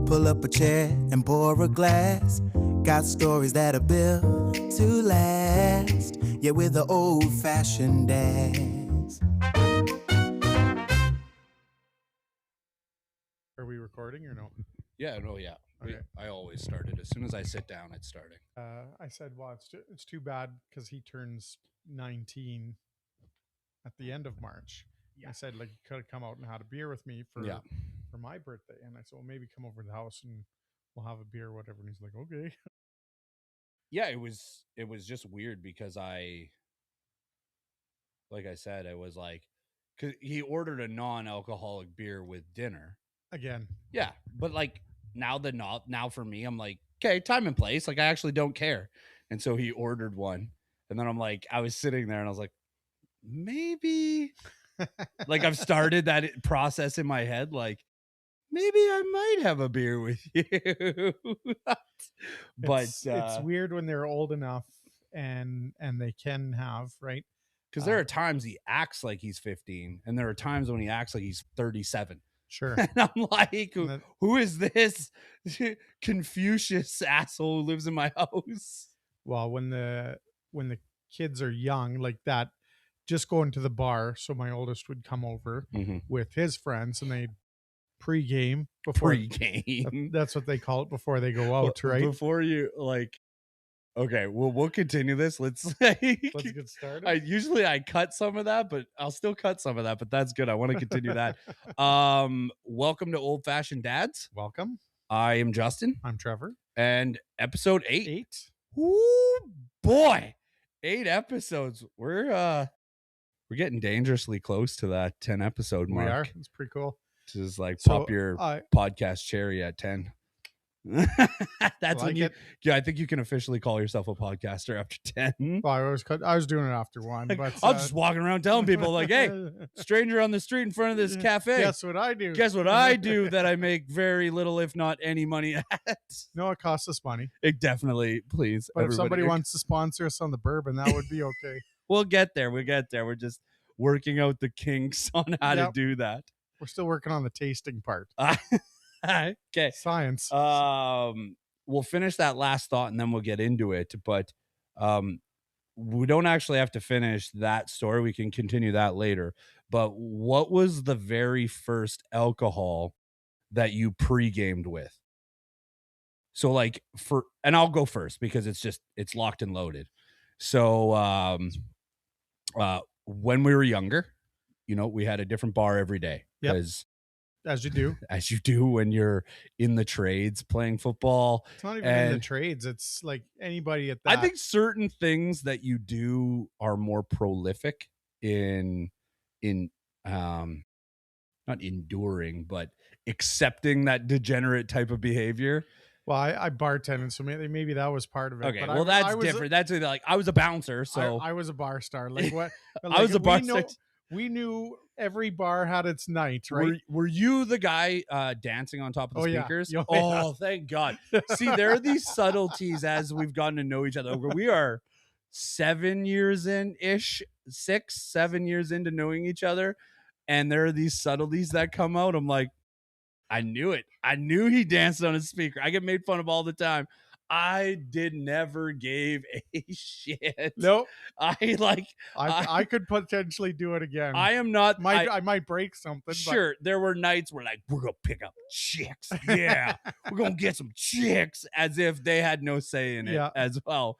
Pull up a chair and pour a glass. Got stories that are built to last. Yeah, we're the old-fashioned dads. Are we recording or no? Yeah, no, yeah. Okay. I always started. As soon as I sit down, it's starting. I said, well, it's too bad because he turns 19 at the end of March. Yeah. I said, like, you could have come out and had a beer with me for my birthday. And I said, well, maybe come over to the house and we'll have a beer or whatever. And he's like, okay. Yeah, it was just weird because like I said, I was like, because he ordered a non-alcoholic beer with dinner. Again. Yeah, but like now for me, I'm like, okay, time and place. Like I actually don't care. And so he ordered one. And then I'm like, I was sitting there and I was like, maybe like I've started that process in my head. Like, maybe I might have a beer with you. But it's weird when they're old enough and they can have, right? Because there are times he acts like he's 15 and there are times when he acts like he's 37. Sure. And I'm like, who is this Confucius asshole who lives in my house? Well, when the kids are young like that, just going to the bar. So my oldest would come over with his friends and they'd pre-game. That's what they call it before they go out, right? Before you like, okay, well, we'll continue this. Let's get started. Usually I cut some of that, but I'll still cut some of that, but that's good. I want to continue that. Welcome to Old Fashioned Dads. Welcome. I am Justin. I'm Trevor. And episode 8. 8. Ooh, boy. 8 episodes. We're getting dangerously close to that 10 episode mark. We are. It's pretty cool. Just like pop your podcast cherry at 10. That's when I think you can officially call yourself a podcaster after 10. Well, I was doing it after 1, but I was just walking around telling people like, hey, stranger on the street in front of this cafe. Guess what I do? Guess what I do that I make very little, if not any money at? No, it costs us money. It definitely, please. But if somebody wants to sponsor us on the bourbon, that would be okay. We'll get there. We're just working out the kinks on how to do that. We're still working on the tasting part. Okay. Science. We'll finish that last thought and then we'll get into it. But we don't actually have to finish that story. We can continue that later. But what was the very first alcohol that you pre-gamed with? So like and I'll go first because it's locked and loaded. So when we were younger, we had a different bar every day. Because As you do when you're in the trades playing football. It's not even in the trades. It's like anybody at that. I think certain things that you do are more prolific in not enduring, but accepting that degenerate type of behavior. Well, I bartended, so maybe that was part of it. Okay, but that's different. That's like I was a bouncer, so I was a bar star. Like what? I was a bar star. We knew every bar had its night, right? Were you the guy dancing on top of the speakers? Yeah. Oh, thank God. See, there are these subtleties as we've gotten to know each other. We are 7 years in-ish, 6, 7 years into knowing each other. And there are these subtleties that come out. I'm like, I knew it. I knew he danced on a speaker. I get made fun of all the time. I never gave a shit. Nope. I could potentially do it again. I am not. I might break something. Sure. But there were nights where like, we're going to pick up chicks. Yeah. We're going to get some chicks, as if they had no say in it as well.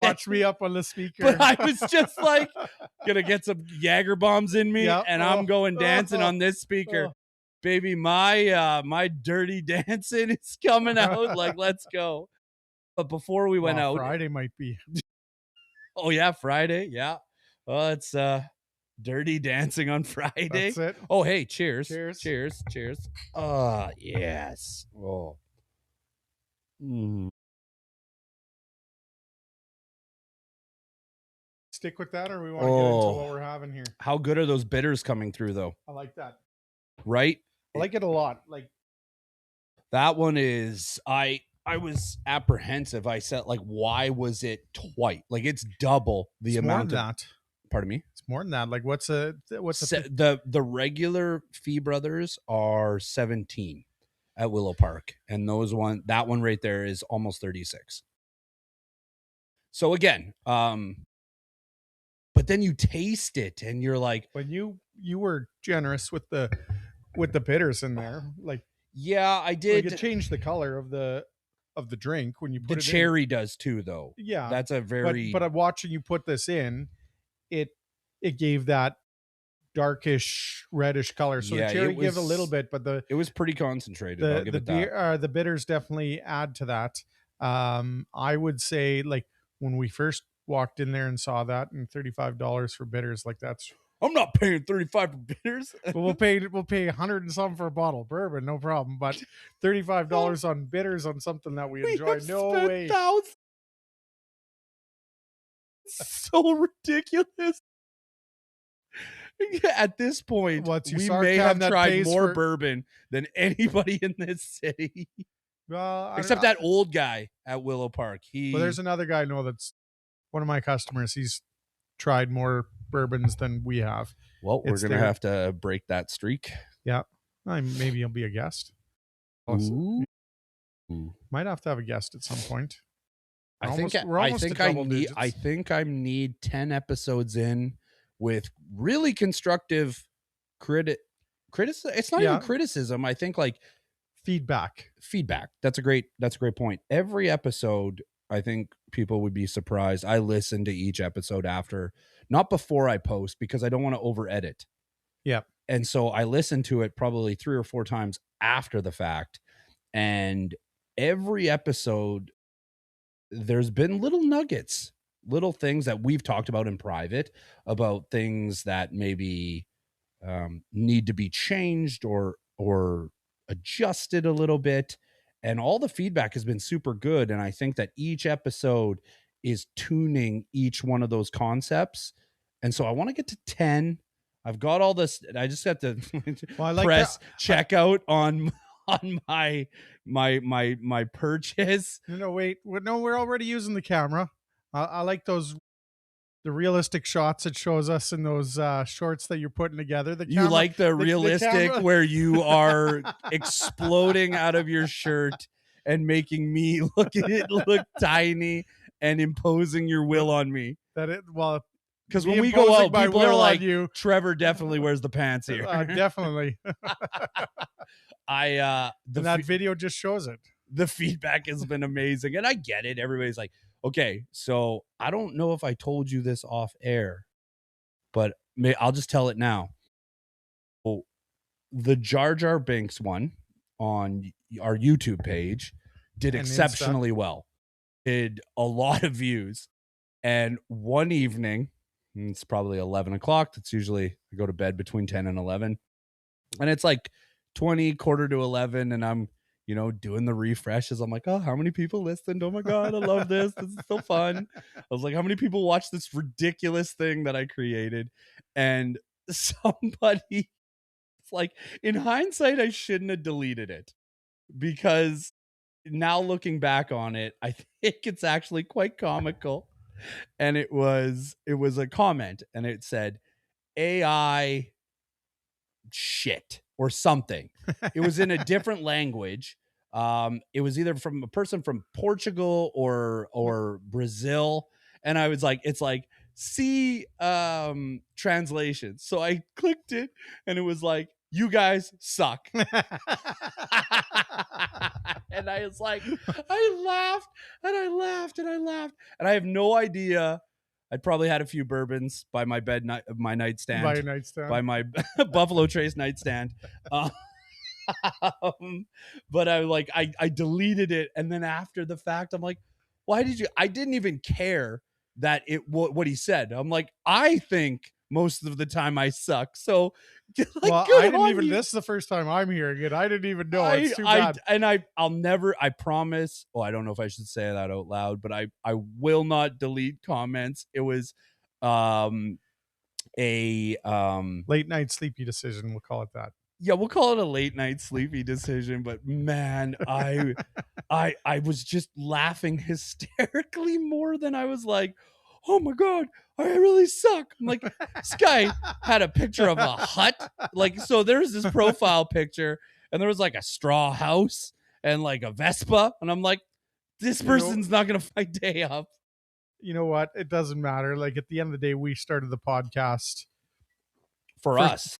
Watch me up on the speaker. But I was just like, going to get some Jager bombs in me and I'm going dancing on this speaker. Baby, my dirty dancing is coming out. Like, let's go. But before we went out, Friday might be. Oh yeah, Friday. Yeah. Well, it's dirty dancing on Friday. That's it. Oh, hey, cheers. Cheers. Cheers. Cheers. Yes. Oh. Stick with that, or we want to get into what we're having here? How good are those bitters coming through, though? I like that. Right? I like it a lot. Like that one is I was apprehensive. I said, like, why was it twice? Like, it's double the amount of that. Pardon me? It's more than that. Like, what's the regular Fee Brothers are 17. at Willow Park. And that one right there is almost 36. So again, but then you taste it and you're like, when you were generous with the bitters in there, like, yeah, I did. Like it changed the color of the drink when you put the it cherry in. does too, though. Yeah, that's a very. But I'm watching you put this in. It gave that darkish reddish color. So the cherry gave a little bit, but it was pretty concentrated. I'll give it that. The bitters definitely add to that. I would say, like, when we first walked in there and saw that, and $35 for bitters, like, that's. I'm not paying $35 for bitters. Well, we'll pay 100 and some for a bottle of bourbon, no problem. But $35 on bitters on something that we enjoy, no way. So ridiculous. At this point, we may have tried more bourbon than anybody in this city. Well, except that old guy at Willow Park. Well, there's another guy I know that's one of my customers. He's tried more bourbons than we have. Well, we're going to have to break that streak. Yeah. Maybe he'll be a guest. Ooh. Might have to have a guest at some point. I think I need 10 episodes in with really constructive criticism. It's not even criticism. I think like feedback. That's a great point. Every episode, I think people would be surprised. I listen to each episode after, not before I post, because I don't want to over edit. Yeah. And so I listen to it probably 3 or 4 times after the fact. And every episode, there's been little nuggets, little things that we've talked about in private, about things that maybe need to be changed or adjusted a little bit. And all the feedback has been super good. And I think that each episode is tuning each one of those concepts. And so I want to get to 10. I've got all this. I just have to press checkout on my purchase. No, wait. No, we're already using the camera. I like the realistic shots it shows us in those shorts that you're putting together. You like the realistic where you are exploding out of your shirt and making me look tiny and imposing your will on me. Because when we go out, people are like, Trevor definitely wears the pants here. Definitely. That video just shows it. The feedback has been amazing. And I get it. Everybody's like, okay, so I don't know if I told you this off air, but I'll just tell it now. Oh, the Jar Jar Binks one on our YouTube page did exceptionally well. Did a lot of views. And one evening, it's probably 11 o'clock. That's usually, I go to bed between 10 and 11. And it's like 20, quarter to 11. And I'm, doing the refreshes. I'm like, oh, how many people listened? Oh my God, I love this. This is so fun. I was like, how many people watched this ridiculous thing that I created? And somebody, it's like, in hindsight, I shouldn't have deleted it, because now looking back on it, I think it's actually quite comical. And it was a comment, and it said AI shit or something. It was in a different language. It was either from a person from Portugal or Brazil. And I was like, it's like, see translation. So I clicked it, and it was like, you guys suck. And I was like, I laughed and I laughed and I laughed. And I have no idea. I'd probably had a few bourbons by my nightstand. By my Buffalo Trace nightstand. But I deleted it. And then after the fact, I'm like, why did you? I didn't even care that what he said. I'm like, I think most of the time I suck. So, I didn't even. This is the first time I'm hearing it. I didn't even know. It's too bad. I'll never. I promise. Oh, I don't know if I should say that out loud, but I will not delete comments. It was a late night sleepy decision. We'll call it that. Yeah, we'll call it a late night sleepy decision. But man, I was just laughing hysterically more than I was like, oh my God, I really suck. I'm like, this guy had a picture of a hut. Like, so there's this profile picture, and there was like a straw house and like a Vespa, and I'm like, this person's not gonna fight day up. You know what? It doesn't matter. Like at the end of the day, we started the podcast for us.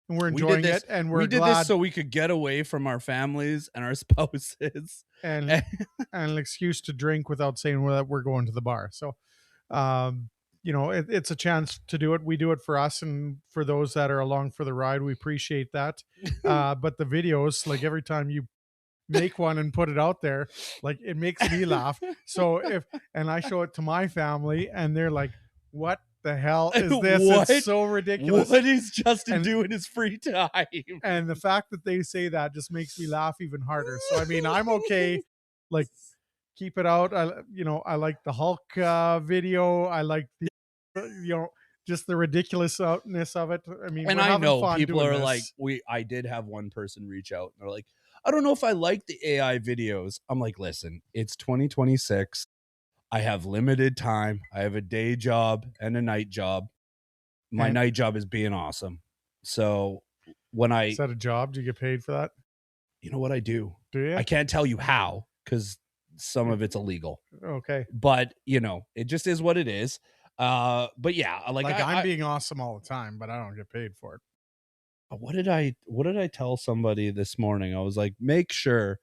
And we're enjoying it, and we did this so we could get away from our families and our spouses, and an excuse to drink without saying that we're going to the bar. So, you know, it's a chance to do it. We do it for us, and for those that are along for the ride, we appreciate that. But the videos, like every time you make one and put it out there, like it makes me laugh. So and I show it to my family, and they're like, "What the hell is this? It's so ridiculous. What is Justin doing in his free time?" And the fact that they say that just makes me laugh even harder. So I mean, I'm okay. Like, keep it out. I like the Hulk video. I like the, just the ridiculousness of it. I mean, and I know people are like, I did have one person reach out and they're like, I don't know if I like the AI videos. I'm like, listen, it's 2026. I have limited time. I have a day job and a night job. My night job is being awesome. So is that a job? Do you get paid for that? You know what I do? Do you? I can't tell you how, because some of it's illegal. Okay. But it just is what it is. But yeah, I'm being awesome all the time, but I don't get paid for it. What did I tell somebody this morning? I was like, make sure,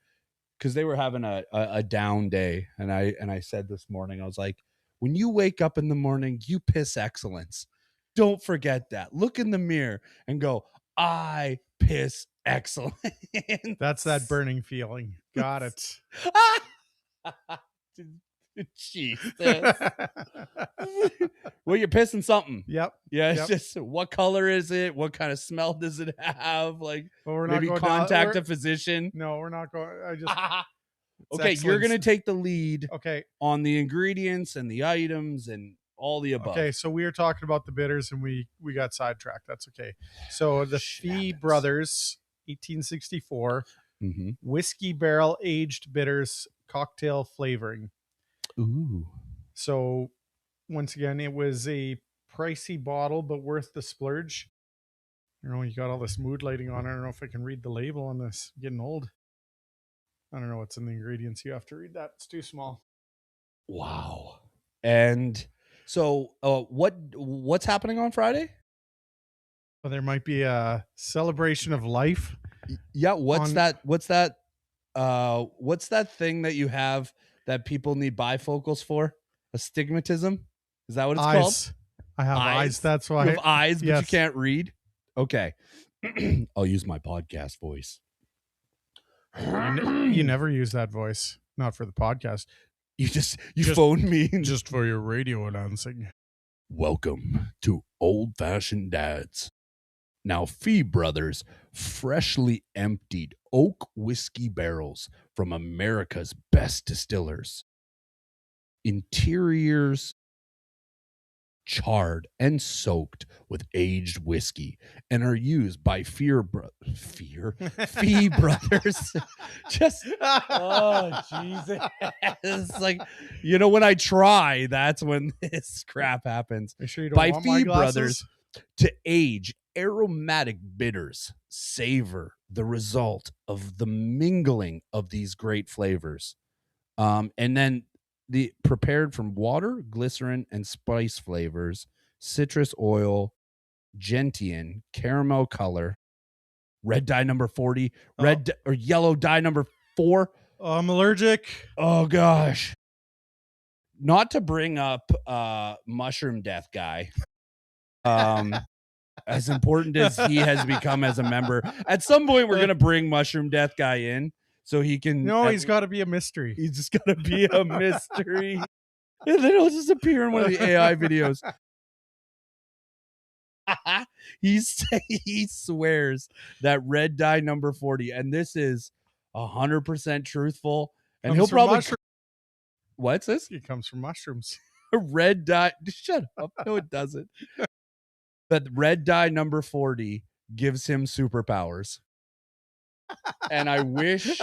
because they were having a down day, and I said this morning, I was like, when you wake up in the morning, you piss excellence. Don't forget that. Look in the mirror and go, I piss excellence. That's that burning feeling. Got it. Jesus. Well, you're pissing something. Yep. Yeah, it's just, what color is it? What kind of smell does it have? Like, maybe contact a physician. No, we're not going. Okay, you're going to take the lead. Okay. On the ingredients and the items and all the above. Okay, so we were talking about the bitters and we got sidetracked. That's okay. So the Fee Brothers 1864 whiskey barrel aged bitters cocktail flavoring. Ooh. So once again, it was a pricey bottle, but worth the splurge. You got all this mood lighting on. I don't know if I can read the label on this. I'm getting old. I don't know what's in the ingredients. You have to read that. It's too small. Wow. And so what's happening on Friday? Well, there might be a celebration of life. Yeah. What's that thing that you have that people need bifocals for? Astigmatism? Is that what it's called? I have eyes. That's why. You have eyes, but you can't read? Okay. I'll use my podcast voice. You never use that voice. Not for the podcast. You phoned me. Just for your radio announcing. Welcome to Old Fashioned Dads. Now, Fee Brothers freshly emptied oak whiskey barrels from America's best distillers. Interiors charred and soaked with aged whiskey and are used by Fee Brothers. Just Jesus. It's like, when I try, that's when this crap happens. Sure you don't by want Fee Brothers to age aromatic bitters, savor the result of the mingling of these great flavors. And then the prepared from water, glycerin, and spice flavors, citrus oil, gentian, caramel color, red dye number 40, or yellow dye number 4. Oh, I'm allergic. Oh gosh. Not to bring up Mushroom Death Guy. As important as he has become as a member, at some point we're gonna bring Mushroom Death Guy in. So he can. No, he's got to be a mystery. He's just got to be a mystery. And then he'll just appear in one of the AI videos. He swears that red dye number 40, and this is 100% truthful. And he'll probably. What's this? It comes from mushrooms. Red dye. Shut up. No, it doesn't. That red dye number 40 gives him superpowers. And I wish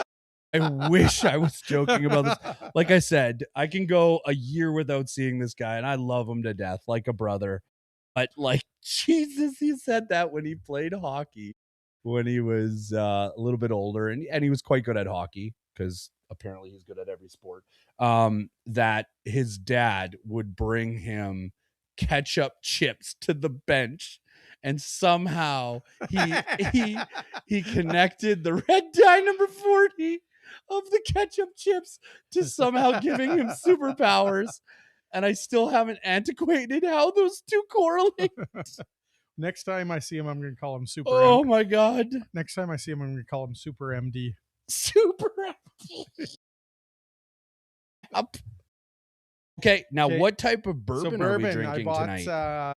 I was joking about this. Like I said, I can go a year without seeing this guy, and I love him to death, like a brother. But like, Jesus, he said that when he played hockey. when he was a little bit older, and he was quite good at hockey because apparently he's good at every sport. That his dad would bring him ketchup chips to the bench, and somehow he connected the red dye number 40 of the ketchup chips to somehow giving him superpowers. And I still haven't antiquated how those two correlate. Next time I see him, I'm going to call him Super. Oh my God. Next time I see him, I'm going to call him Super MD. Super MD. Okay, now what type of bourbon are we drinking tonight?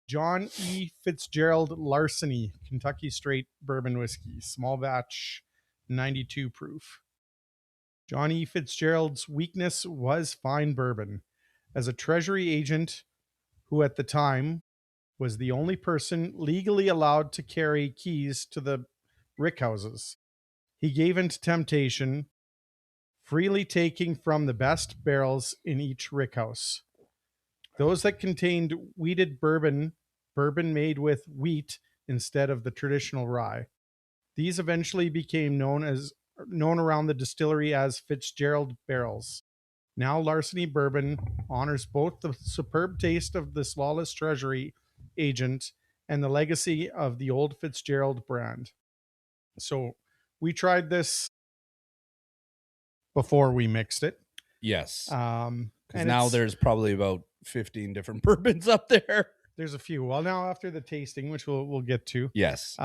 John E. Fitzgerald Larceny, Kentucky Straight Bourbon Whiskey, small batch, 92 proof. John E. Fitzgerald's weakness was fine bourbon. As a Treasury agent who at the time was the only person legally allowed to carry keys to the rickhouses, he gave in to temptation, freely taking from the best barrels in each rickhouse. Those that contained wheated bourbon made with wheat instead of the traditional rye. These eventually became known around the distillery as Fitzgerald barrels. Now Larceny Bourbon honors both the superb taste of this flawless Treasury agent and the legacy of the old Fitzgerald brand. So we tried this before we mixed it. Yes. And now there's probably about 15 different bourbons up there. There's a few. Well, now after the tasting, which we'll get to. Yes.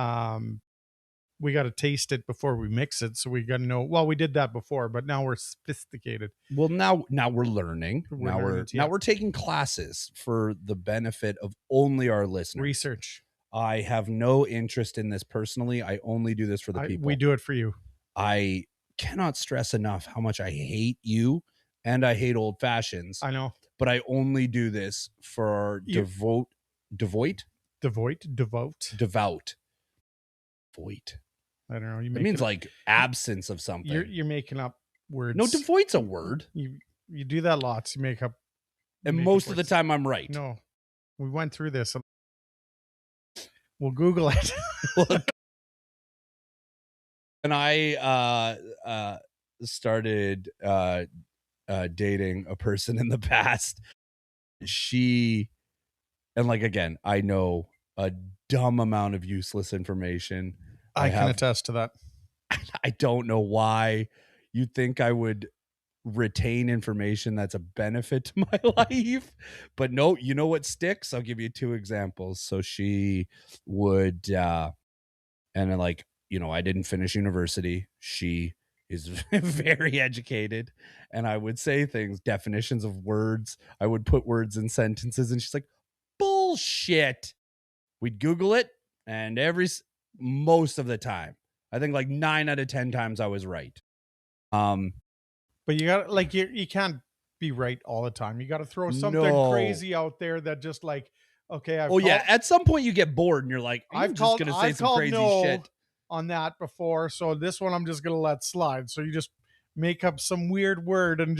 We got to taste it before we mix it, so we got to know. Well, we did that before, but now we're sophisticated. Well, now we're learning. Now we're taking classes for the benefit of only our listeners. Research. I have no interest in this personally. I only do this for the people. We do it for you. I cannot stress enough how much I hate you and I hate old fashions. I know. But I only do this for our devout. I don't know. It means like absence of something. You're making up words. No, devoid's a word. You do that lots. You make up. And most of the time I'm right. No. We went through this. We'll Google it. And I started dating a person in the past. Again, I know a dumb amount of useless information. I can attest to that. I don't know why you'd think I would retain information that's a benefit to my life, but no, you know what sticks? I'll give you 2 examples. So she would, I didn't finish university. She is very educated, and I would say things, definitions of words. I would put words in sentences, and she's like, bullshit. We'd Google it, and most of the time, I think like 9 out of 10 times I was right. But you got you can't be right all the time. You got to throw something crazy out there that just okay. At some point you get bored and you're like, I'm just going to say some crazy shit on that before. So this one I'm just going to let slide. So you just make up some weird word and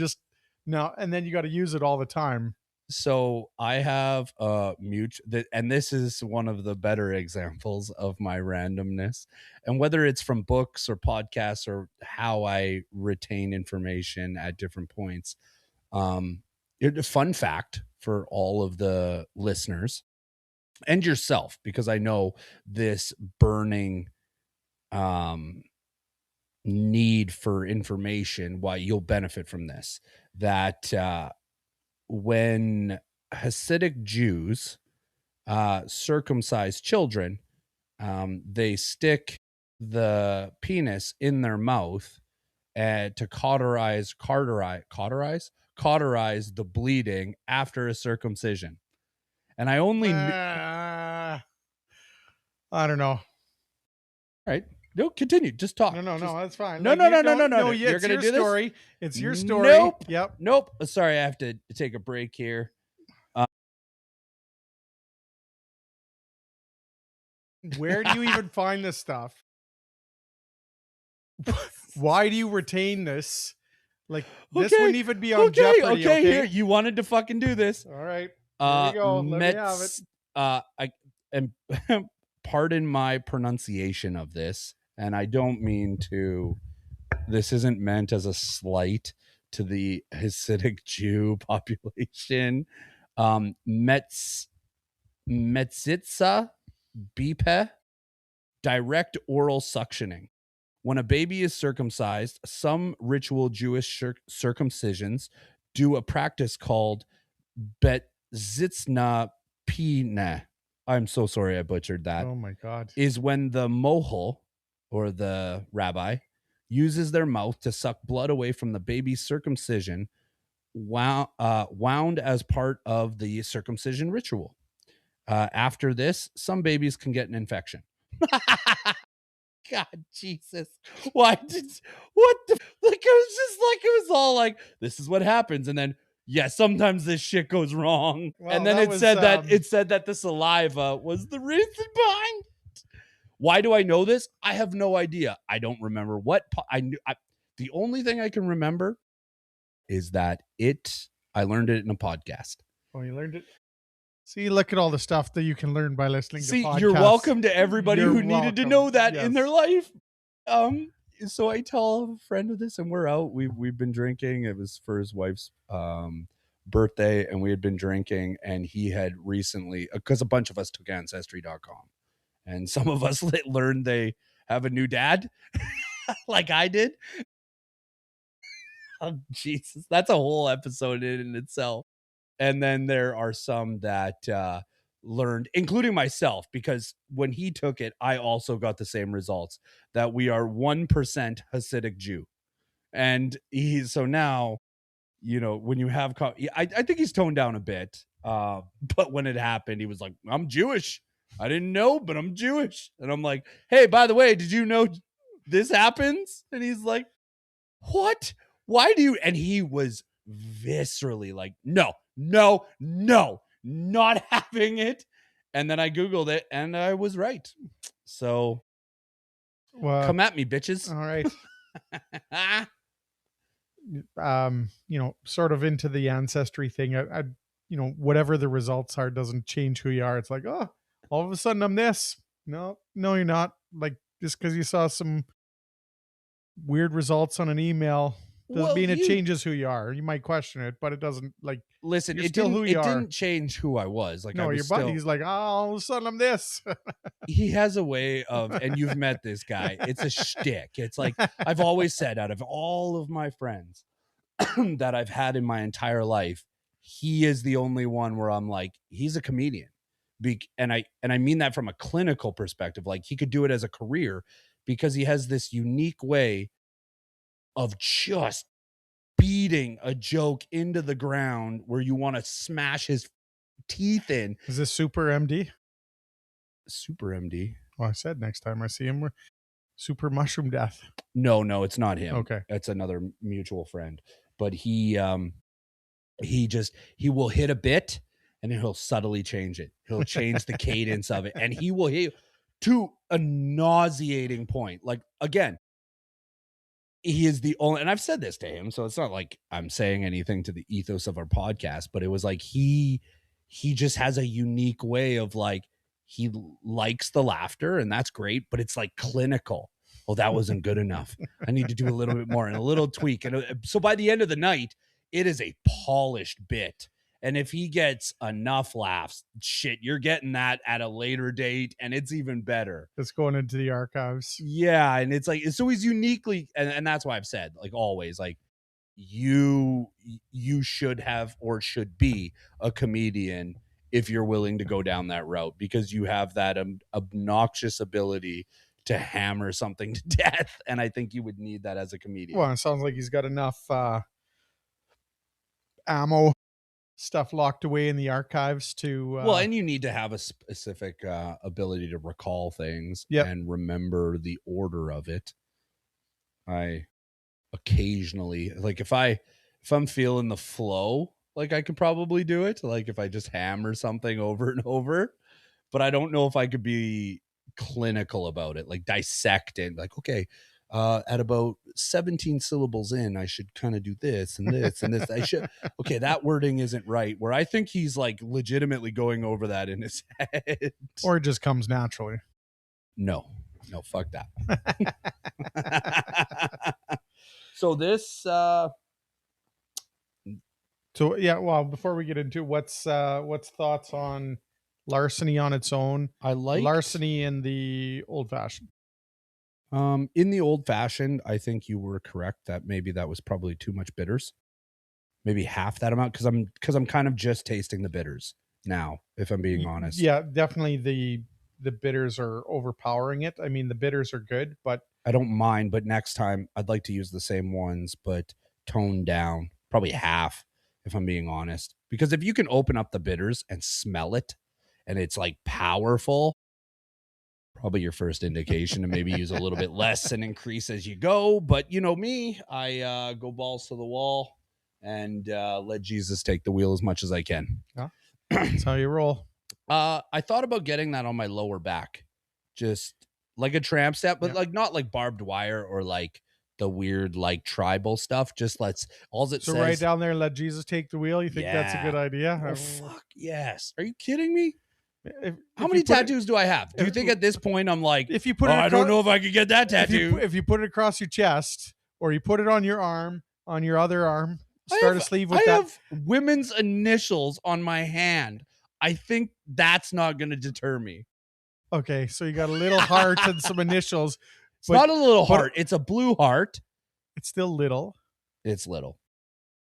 and then you got to use it all the time. So I have a and this is one of the better examples of my randomness, and whether it's from books or podcasts or how I retain information at different points. A fun fact for all of the listeners and yourself, because I know this burning need for information, why you'll benefit from this, that when Hasidic Jews circumcise children, they stick the penis in their mouth to cauterize the bleeding after a circumcision. And I only I don't know. All right. No, continue. Just talk. No, that's fine. No. You're going to do this? It's your story. Nope. Yep. Nope. Sorry, I have to take a break here. Where do you even find this stuff? Why do you retain this? This wouldn't even be on Jeopardy. Okay, here. You wanted to fucking do this. All right. Here we go. Let me have it. pardon my pronunciation of this, and I don't mean to, this isn't meant as a slight to the Hasidic Jew population. Metzitza bipe, direct oral suctioning. When a baby is circumcised, some ritual Jewish circumcisions do a practice called betzitna pine. I'm so sorry I butchered that. Oh my God. Is when the mohel, or the rabbi, uses their mouth to suck blood away from the baby's circumcision, wound as part of the circumcision ritual. After this, some babies can get an infection. God, Jesus. What the, like, it was just like, it was all like, this is what happens. And then, yeah, sometimes this shit goes wrong. Well, and then that it was, said that the saliva was the reason behind it. Why do I know this? I have no idea. I don't remember what I knew. The only thing I can remember is that I learned it in a podcast. Oh, you learned it? See, look at all the stuff that you can learn by listening to podcasts. You're welcome to everybody who needed to know that in their life. So I tell a friend of this, and we're out. We've been drinking. It was for his wife's birthday, and we had been drinking, and he had recently, because a bunch of us took Ancestry.com, and some of us learned they have a new dad, like I did. Oh, Jesus. That's a whole episode in itself. And then there are some that learned, including myself, because when he took it, I also got the same results, that we are 1% Hasidic Jew. And so now, you know, when you have, I think he's toned down a bit. But when it happened, he was like, I'm Jewish. I didn't know, but I'm Jewish. And I'm like, hey, by the way, did you know this happens? And he's like, what? Why do you? And he was viscerally like, no, not having it. And then I Googled it, and I was right. So come at me, bitches. All right. You know, sort of into the ancestry thing. I you know, whatever the results are doesn't change who you are. It's like, oh, all of a sudden I'm this. No, you're not. Like, just because you saw some weird results on an email doesn't mean it changes who you are. You might question it, but it doesn't. Like, listen, it didn't change who I was. Like, no, your buddy's like, oh, all of a sudden I'm this. He has a way of, and you've met this guy. It's a shtick. It's like, I've always said, out of all of my friends that I've had in my entire life, he is the only one where I'm like, he's a comedian. And I mean that from a clinical perspective. Like, he could do it as a career because he has this unique way of just beating a joke into the ground where you want to smash his teeth in. Is this Super MD? Super MD? Well, I said next time I see him, Super Mushroom Death. No, it's not him. Okay. It's another mutual friend. But he will hit a bit and then he'll subtly change it. He'll change the cadence of it, and he will hit to a nauseating point. Like, again, he is the only, and I've said this to him, so it's not like I'm saying anything to the ethos of our podcast, but it was like he just has a unique way of, like, he likes the laughter, and that's great, but it's like clinical. Oh, that wasn't good enough. I need to do a little bit more and a little tweak. And so by the end of the night, it is a polished bit. And if he gets enough laughs, shit, you're getting that at a later date, and it's even better. It's going into the archives. Yeah, and it's like, so he's uniquely, and that's why I've said, like, always, like, you should have or should be a comedian if you're willing to go down that route, because you have that obnoxious ability to hammer something to death, and I think you would need that as a comedian. Well, it sounds like he's got enough ammo stuff locked away in the archives to well, and you need to have a specific ability to recall things and remember the order of it. I occasionally, like, if I'm feeling the flow, like, I could probably do it, like if I just hammer something over and over, but I don't know if I could be clinical about it, like dissect it, like, okay, at about 17 syllables in, I should kind of do this and this and this. I should, okay, that wording isn't right, where I think he's like legitimately going over that in his head. Or it just comes naturally. No, fuck that. So this, So yeah, well, before we get into what's thoughts on larceny on its own, I like larceny in the old fashioned. In the old fashioned, I think you were correct that maybe that was probably too much bitters. Maybe half that amount, because I'm kind of just tasting the bitters now, if I'm being honest. Yeah, definitely the bitters are overpowering it. I mean, the bitters are good, but I don't mind, but next time I'd like to use the same ones, but toned down, probably half, if I'm being honest. Because if you can open up the bitters and smell it, and it's like powerful, probably your first indication to maybe use a little bit less and increase as you go. But you know me, I go balls to the wall and let Jesus take the wheel as much as I can. Yeah. That's how you roll. I thought about getting that on my lower back, just like a tramp stamp, but like not like barbed wire or like the weird like tribal stuff. Just all it So says right down there, let Jesus take the wheel. You think that's a good idea? Oh, fuck yes. Are you kidding me? How If many tattoos do I have? Do you think at this point I'm like, if you put it I don't know if I could get that tattoo? If you put it across your chest or you put it on your arm, on your other arm, start a sleeve with I that. have women's initials on my hand. I think that's not going to deter me. Okay, so you got a little heart and some initials. It's not a little heart. It's a blue heart. It's still little. It's little.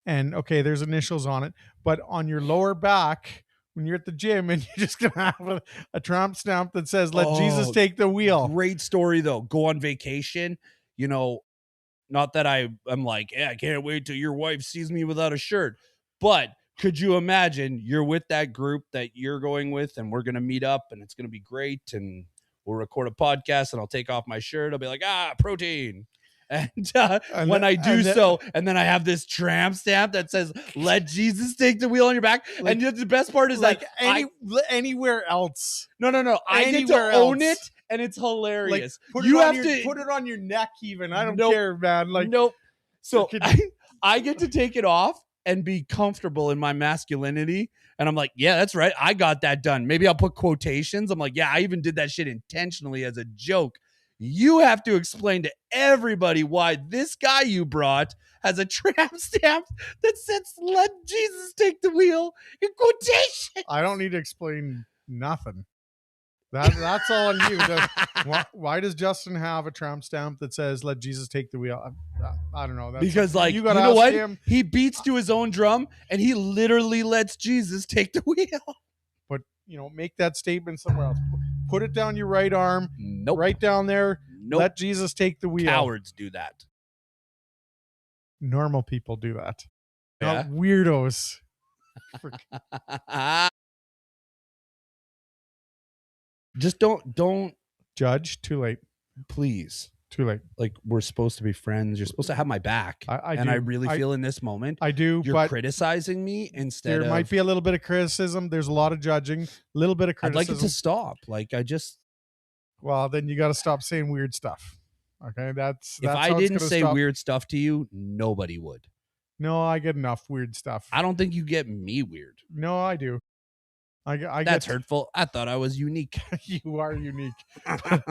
And okay, there's initials on it. But on your lower back, when you're at the gym and you're just going to have a tramp stamp that says, let Jesus take the wheel. Great story, though. Go on vacation. You know, not that I'm like, I can't wait till your wife sees me without a shirt. But could you imagine you're with that group that you're going with and we're going to meet up and it's going to be great and we'll record a podcast and I'll take off my shirt. I'll be like, protein. And when I do so, and then I have this tramp stamp that says, let Jesus take the wheel on your back. Like, and the best part is like anywhere else. No. I get to own it and it's hilarious. Like, put it on your neck even. I don't care, man. Like, nope. So I get to take it off and be comfortable in my masculinity. And I'm like, yeah, that's right. I got that done. Maybe I'll put quotations. I'm like, yeah, I even did that shit intentionally as a joke. You have to explain to everybody why this guy you brought has a tramp stamp that says, let Jesus take the wheel in quotation. I don't need to explain nothing. That's all on you. Why does Justin have a tramp stamp that says, let Jesus take the wheel? I don't know. Because like, you know what? He beats to his own drum and he literally lets Jesus take the wheel. But, make that statement somewhere else. Put it down your right arm. Nope. Right down there. Nope. Let Jesus take the wheel. Cowards do that. Normal people do that. Yeah. Not weirdos. Just don't judge. Too late. Please. Too late. Like, we're supposed to be friends. You're supposed to have my back. I really feel in this moment. I do. You're criticizing me instead there might be a little bit of criticism. There's a lot of judging. A little bit of criticism. I'd like it to stop. Like, well, then you got to stop saying weird stuff. Okay, that's if I didn't say weird stuff to you, nobody would. No, I get enough weird stuff. I don't think you get me weird. No, I do. That's hurtful. I thought I was unique. You are unique. I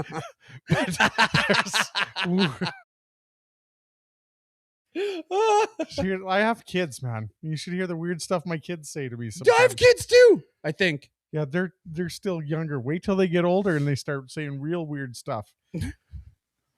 have kids, man. You should hear the weird stuff my kids say to me sometimes. I have kids too, I think. Yeah, they're still younger. Wait till they get older and they start saying real weird stuff.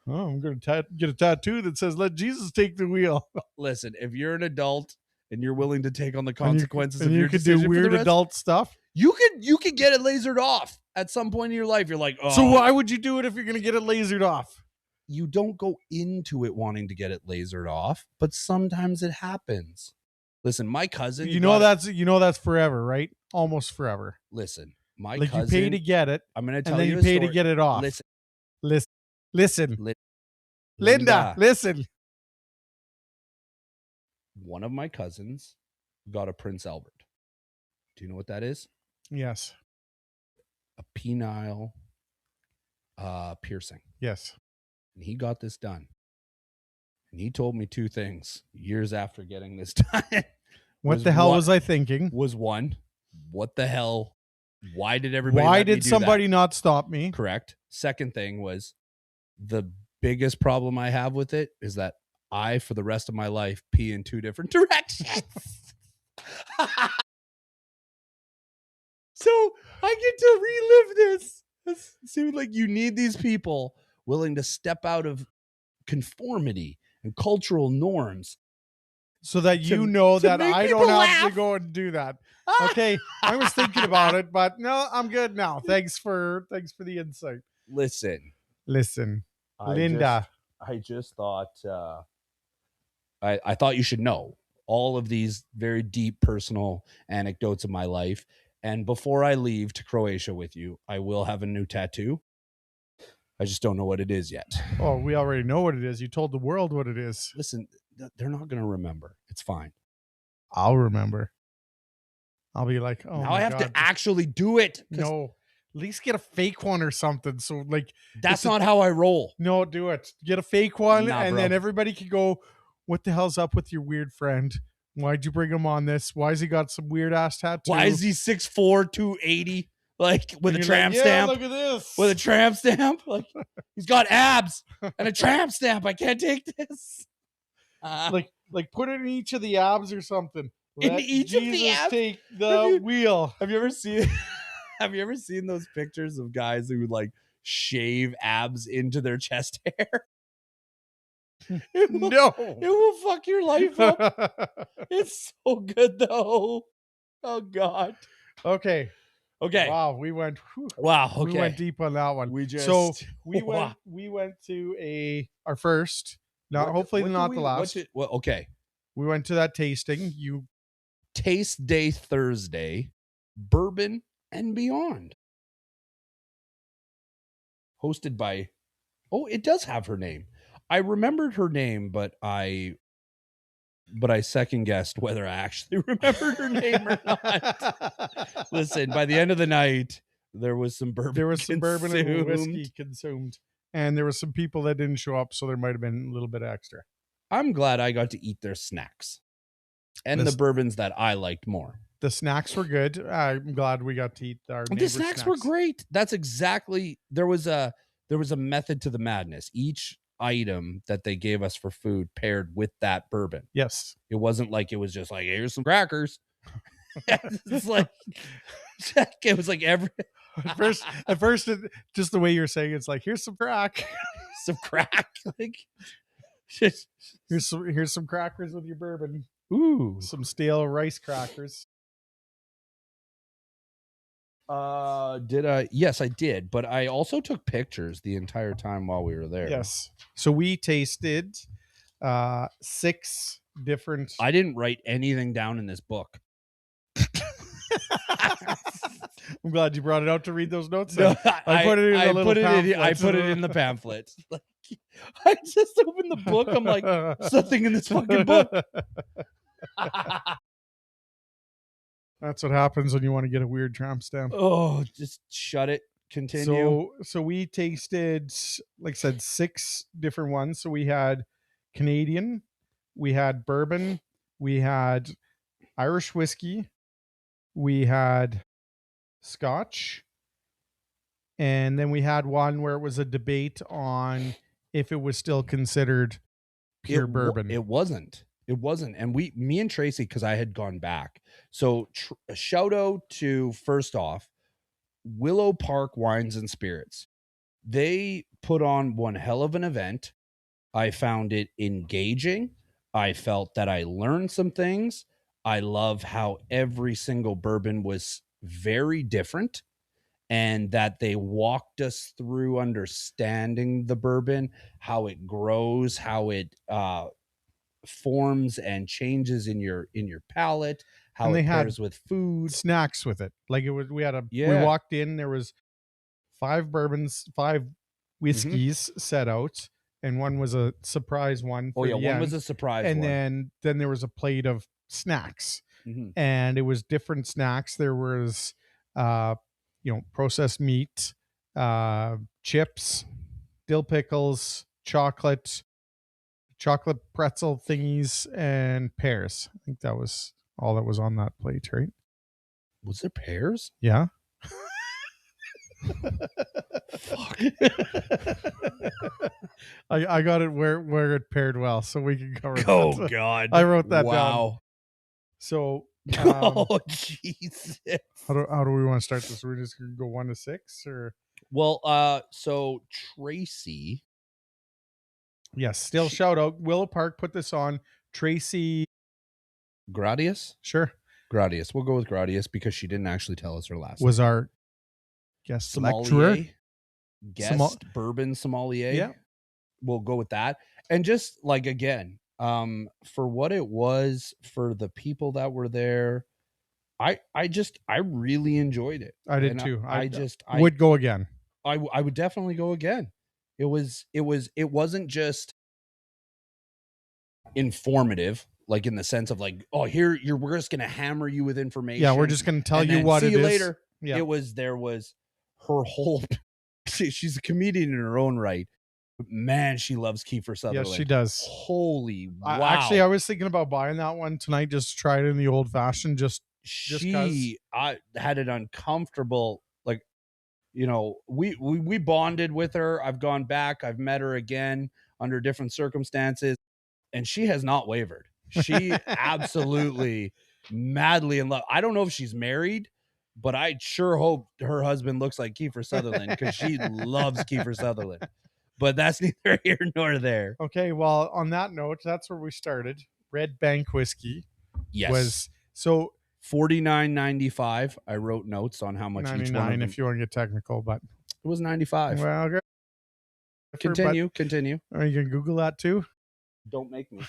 Oh, I'm going to get a tattoo that says, let Jesus take the wheel. Listen, if you're an adult and you're willing to take on the consequences of your decision, decision, you could do weird adult stuff. You could get it lasered off at some point in your life. You're like, oh. So why would you do it if you're going to get it lasered off? You don't go into it wanting to get it lasered off, but sometimes it happens. Listen, my cousin. That's forever, right? Almost forever. Listen, my cousin. You pay to get it. I'm going to tell you. And then you pay to get it off. Listen. Linda, listen. One of my cousins got a Prince Albert. Do you know what that is? Yes. A penile piercing. Yes. And he got this done. And he told me two things years after getting this done. What the hell was I thinking? Was one, what the hell Why did everybody? Why let me did do somebody that? not stop me? Correct. Second thing was the biggest problem I have with it is that I, for the rest of my life, pee in 2 different directions. So I get to relive this. It seems like you need these people willing to step out of conformity and cultural norms so that you know that I don't have to go and do that. Okay, I was thinking about it, but no, I'm good now. Thanks for the insight. Listen, Linda. I just thought I thought you should know all of these very deep personal anecdotes of my life. And before I leave to Croatia with you, I will have a new tattoo. I just don't know what it is yet. Oh, we already know what it is. You told the world what it is. Listen, they're not going to remember. It's fine. I'll remember. I'll be like, oh, now I have to actually do it. No, at least get a fake one or something. So like, that's not how I roll. No, do it. Get a fake one, then everybody can go, what the hell's up with your weird friend? Why'd you bring him on this? Why has he got some weird ass tattoo? Why is he 6'4", 280? Like with a tramp stamp? Look at this. With a tramp stamp? Like he's got abs and a tramp stamp. I can't take this. Like put it in each of the abs or something. In each of the abs? Take the wheel. Have you ever seen those pictures of guys who would like shave abs into their chest hair? It will fuck your life up. It's so good though. Oh God. Okay. Wow, we went. Wow. Okay. We went deep on that one. We went to our first. Hopefully not the last. Okay. We went to that tasting. Taste Day Thursday, Bourbon and Beyond, hosted by. Oh, it does have her name. I remembered her name, but I second guessed whether I actually remembered her name or not. Listen, by the end of the night, there was some bourbon. There was some bourbon and whiskey consumed, and there were some people that didn't show up, so there might have been a little bit extra. I'm glad I got to eat their snacks and the bourbons that I liked more. The snacks were good. I'm glad we got to eat our. The snacks were great. That's exactly. There was a method to the madness. Each item that they gave us for food paired with that bourbon. Yes. It wasn't like it was just like, here's some crackers. It's like it was like every at first just the way you're saying it's like, here's some crack. Some crack. Like here's some crackers with your bourbon. Ooh. Some stale rice crackers. Did I? Yes, I did. But I also took pictures the entire time while we were there. Yes. So we tasted 6 different. I didn't write anything down in this book. I'm glad you brought it out to read those notes. No, I put it in a little pamphlet. I put it in the pamphlet. Like, I just opened the book. I'm like, there's nothing in this fucking book. That's what happens when you want to get a weird tramp stamp. Oh, just shut it. Continue. So we tasted, like I said, 6 different ones. So we had Canadian, we had bourbon, we had Irish whiskey, we had Scotch, and then we had one where it was a debate on if it was still considered pure bourbon. It wasn't. And me and Tracy, because I had gone back. So a shout out to, first off, Willow Park Wines and Spirits. They put on one hell of an event. I found it engaging. I felt that I learned some things. I love how every single bourbon was very different, and that they walked us through understanding the bourbon, how it grows, how it forms and changes in your palate, how it pairs with food, snacks with it. Like it was, we walked in, there was 5 bourbons, 5 whiskeys set out, and one was a surprise one. One was a surprise, and then there was a plate of snacks, and it was different snacks. There was processed meat, chips, dill pickles, chocolate pretzel thingies, and pears. I think that was all that was on that plate, right? Was there pears? Yeah. Fuck. I got it where it paired well, so we can cover Oh that. God. I wrote that down. Wow. So Oh Jesus. how do we want to start this? We're just gonna go 1 to 6 or Well, so Tracy. yes, still shout out. Willow Park put this on. Tracy Gradius? Sure. Gradius. We'll go with Gradius because she didn't actually tell us her last Was name. our guest lecturer. Guest bourbon sommelier. Yeah. We'll go with that. And just like again, for what it was, for the people that were there, I really enjoyed it. I did too. I would go again. I would definitely go again. It wasn't just informative, like in the sense of like, oh, we're just gonna hammer you with information. Yeah, we're just gonna tell you what it is. Later. Yeah. There was her whole she's a comedian in her own right. Man, she loves Kiefer Sutherland. Yes, she does. Holy wow. Actually, I was thinking about buying that one tonight, just to try it in the old fashioned, I had an uncomfortable, like, you know, we bonded with her. I've gone back, I've met her again under different circumstances, and she has not wavered. She absolutely madly in love. I don't know if she's married, but I sure hope her husband looks like Kiefer Sutherland because she loves Kiefer Sutherland. But that's neither here nor there. Okay, well, on that note, that's where we started. Red Bank whiskey. Yes. Was so $49.95. I wrote notes on how much each one of them. if you want to get technical, but it was $95. Well, okay. Continue. Are you gonna Google that too? Don't make me.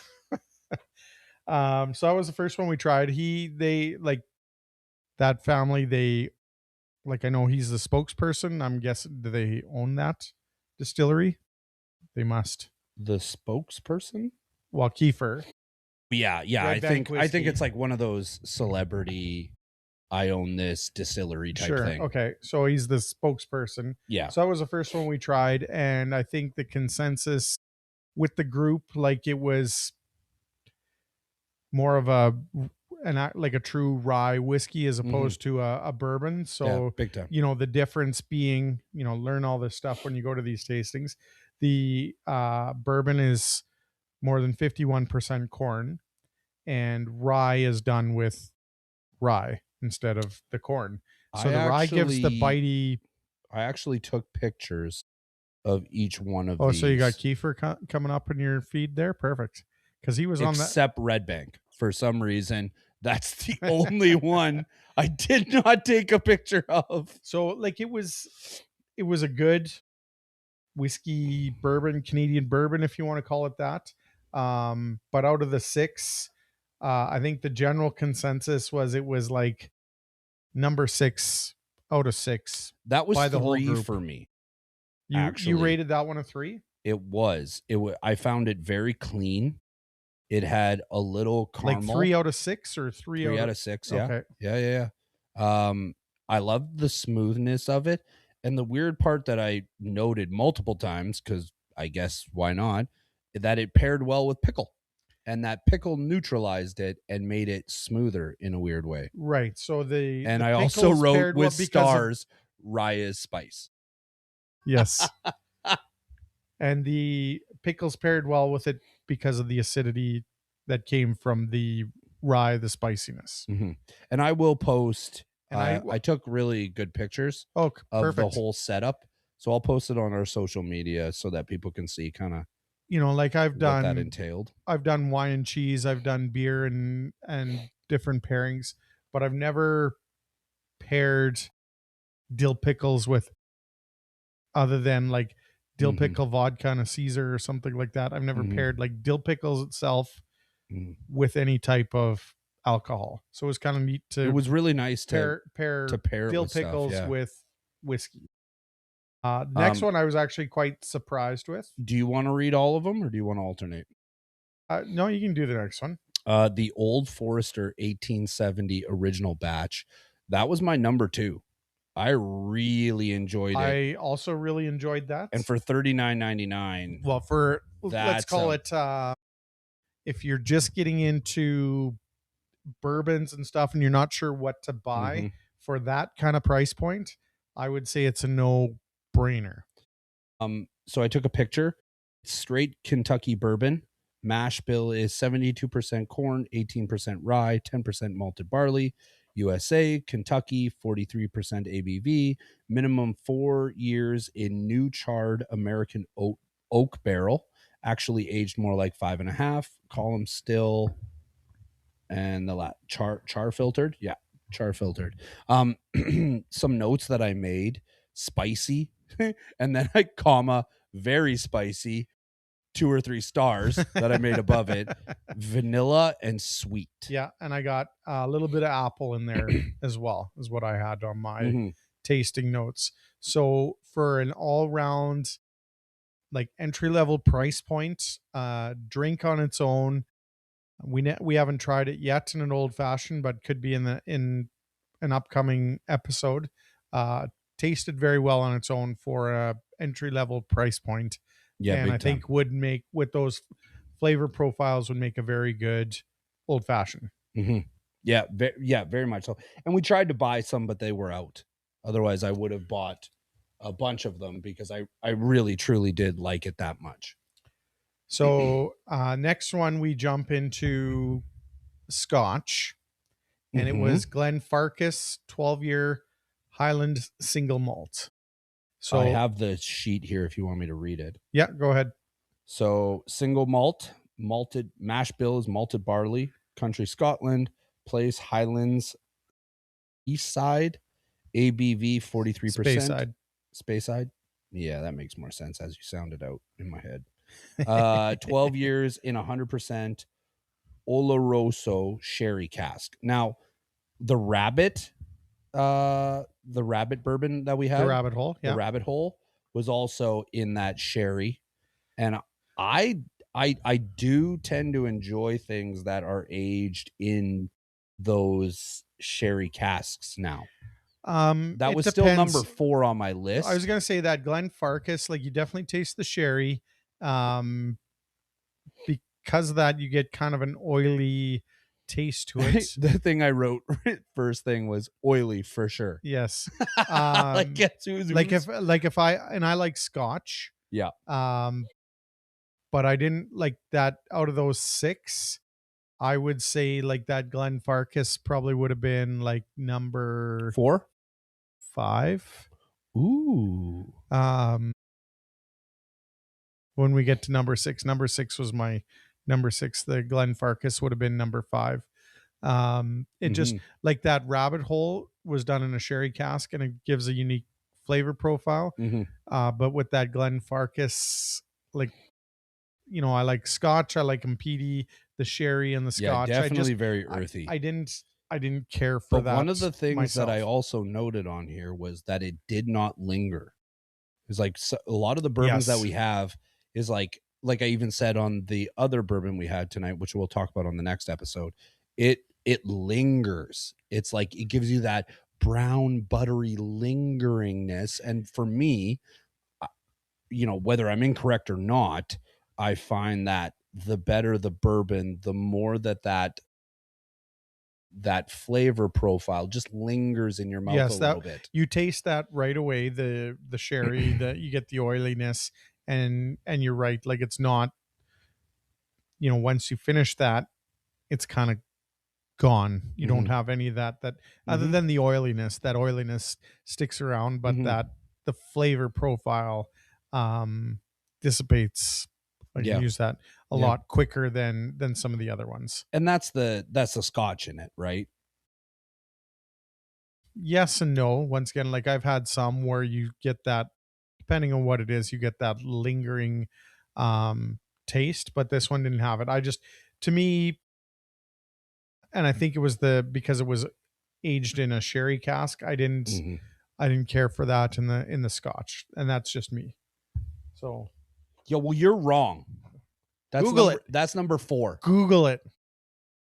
So that was the first one we tried. They like that family. They like, I know he's the spokesperson. I'm guessing, do they own that distillery? They must. The spokesperson? Well, Kiefer. Yeah. I think it's like one of those celebrity, I own this distillery type thing. Okay. So he's the spokesperson. Yeah. So that was the first one we tried. And I think the consensus with the group, like, it was more of a true rye whiskey as opposed to a bourbon. So yeah, big time. You know, the difference being, you know, learn all this stuff when you go to these tastings. The bourbon is more than 51% corn, and rye is done with rye instead of the corn. So rye gives the bitey. I actually took pictures of each one of these. Oh, so you got Kiefer coming up in your feed there? Perfect. Because he was on that. Except Red Bank. For some reason, that's the only one I did not take a picture of. So, like, it was a good whiskey bourbon, Canadian bourbon, if you want to call it that. But out of the 6, I think the general consensus was it was like number 6 out of 6. That was by 3 the whole group. for me. You rated that one a 3? It was. I found it very clean. It had a little caramel. Like 3 out of 6 or 3 out of 6. Yeah. Okay. Yeah. I loved the smoothness of it. And the weird part that I noted multiple times, because I guess why not, that it paired well with pickle. And that pickle neutralized it and made it smoother in a weird way. Right. So I also wrote with stars, rye is spice. Yes. And the pickles paired well with it because of the acidity that came from the rye, the spiciness. Mm-hmm. And I will post. I took really good pictures of the whole setup, so I'll post it on our social media so that people can see kind of, you know, like I've done what that entailed. I've done wine and cheese, I've done beer and different pairings, but I've never paired dill pickles with, other than like dill pickle vodka and a Caesar or something like that. I've never paired like dill pickles itself with any type of alcohol. So it was kind of neat to. It was really nice pair dill pickles with whiskey. Next one I was actually quite surprised with. Do you want to read all of them or do you want to alternate? No, you can do the next one. The Old Forester 1870 original batch. That was my number 2. I really enjoyed it. I also really enjoyed that. And for $39.99. Well, let's call it, if you're just getting into bourbons and stuff and you're not sure what to buy for that kind of price point, I would say it's a no-brainer. So I took a picture. Straight Kentucky bourbon. Mash bill is 72% corn, 18% rye, 10% malted barley. USA, Kentucky, 43% ABV. Minimum 4 years in new charred American oak barrel. Actually aged more like 5.5. Column still, and the char filtered. Yeah, char filtered. Some notes that I made: spicy, and then I comma very spicy. 2 or 3 stars that I made above it. Vanilla and sweet. Yeah, and I got a little bit of apple in there as well, is what I had on my tasting notes. So for an all-round, like, entry-level price point, drink on its own, we haven't tried it yet in an old-fashioned, but could be in an upcoming episode. Tasted very well on its own for a entry-level price point. Yeah, and I think would make, with those flavor profiles, would make a very good old fashioned. Yeah, very much so. And we tried to buy some, but they were out. Otherwise, I would have bought a bunch of them because I really truly did like it that much. So next one, we jump into Scotch, and it was Glenfarclas 12-year Highland single malt. So I have the sheet here if you want me to read it. Yeah, go ahead. So single malt, malted mash bill is malted barley, country Scotland, place Highlands, east side, ABV 43%. Speyside. Yeah, that makes more sense as you sound it out in my head. 12 years in 100% Oloroso sherry cask. Now, the rabbit bourbon that we had, The Rabbit Hole, the Rabbit Hole was also in that sherry, and I do tend to enjoy things that are aged in those sherry casks now. That was still number 4 on my list. I was gonna say that Glenfarclas, like, you definitely taste the sherry. Because of that, you get kind of an oily taste to it. The thing I wrote first thing was oily for sure. Yes. Like if I like Scotch. Yeah. But I didn't like that. Out of those 6, I would say, like, that Glenfarclas probably would have been like number 4, 5. Ooh. When we get to number 6 was my number 6. The Glenfarclas would have been number 5. It just, like, that Rabbit Hole was done in a sherry cask, and it gives a unique flavor profile. But with that Glenfarclas, like, you know, I like Scotch, I like peaty, the sherry and the Scotch. Yeah, definitely very earthy. I didn't care for that. One of the things myself. that I also noted on here was that it did not linger. It's like a lot of the bourbons that we have is like I even said on the other bourbon we had tonight, which we'll talk about on the next episode, it lingers. It's like it gives you that brown buttery lingeringness. And for me, you know, whether I'm incorrect or not, I find that the better the bourbon, the more that flavor profile just lingers in your mouth a little bit. You taste that right away, the sherry, that you get the oiliness, and you're right, like, it's not, you know, once you finish that, it's kind of gone. You don't have any of that other than the oiliness. That oiliness sticks around, but that the flavor profile dissipates. I can use that a lot quicker than some of the other ones. And that's the Scotch in it, right? Yes and no. Once again, like, I've had some where you get that, depending on what it is, you get that lingering taste, but this one didn't have it. To me, and I think it was because it was aged in a sherry cask, I didn't care for that in the Scotch, and that's just me. So, well, you're wrong. Google it. That's number 4. Google it.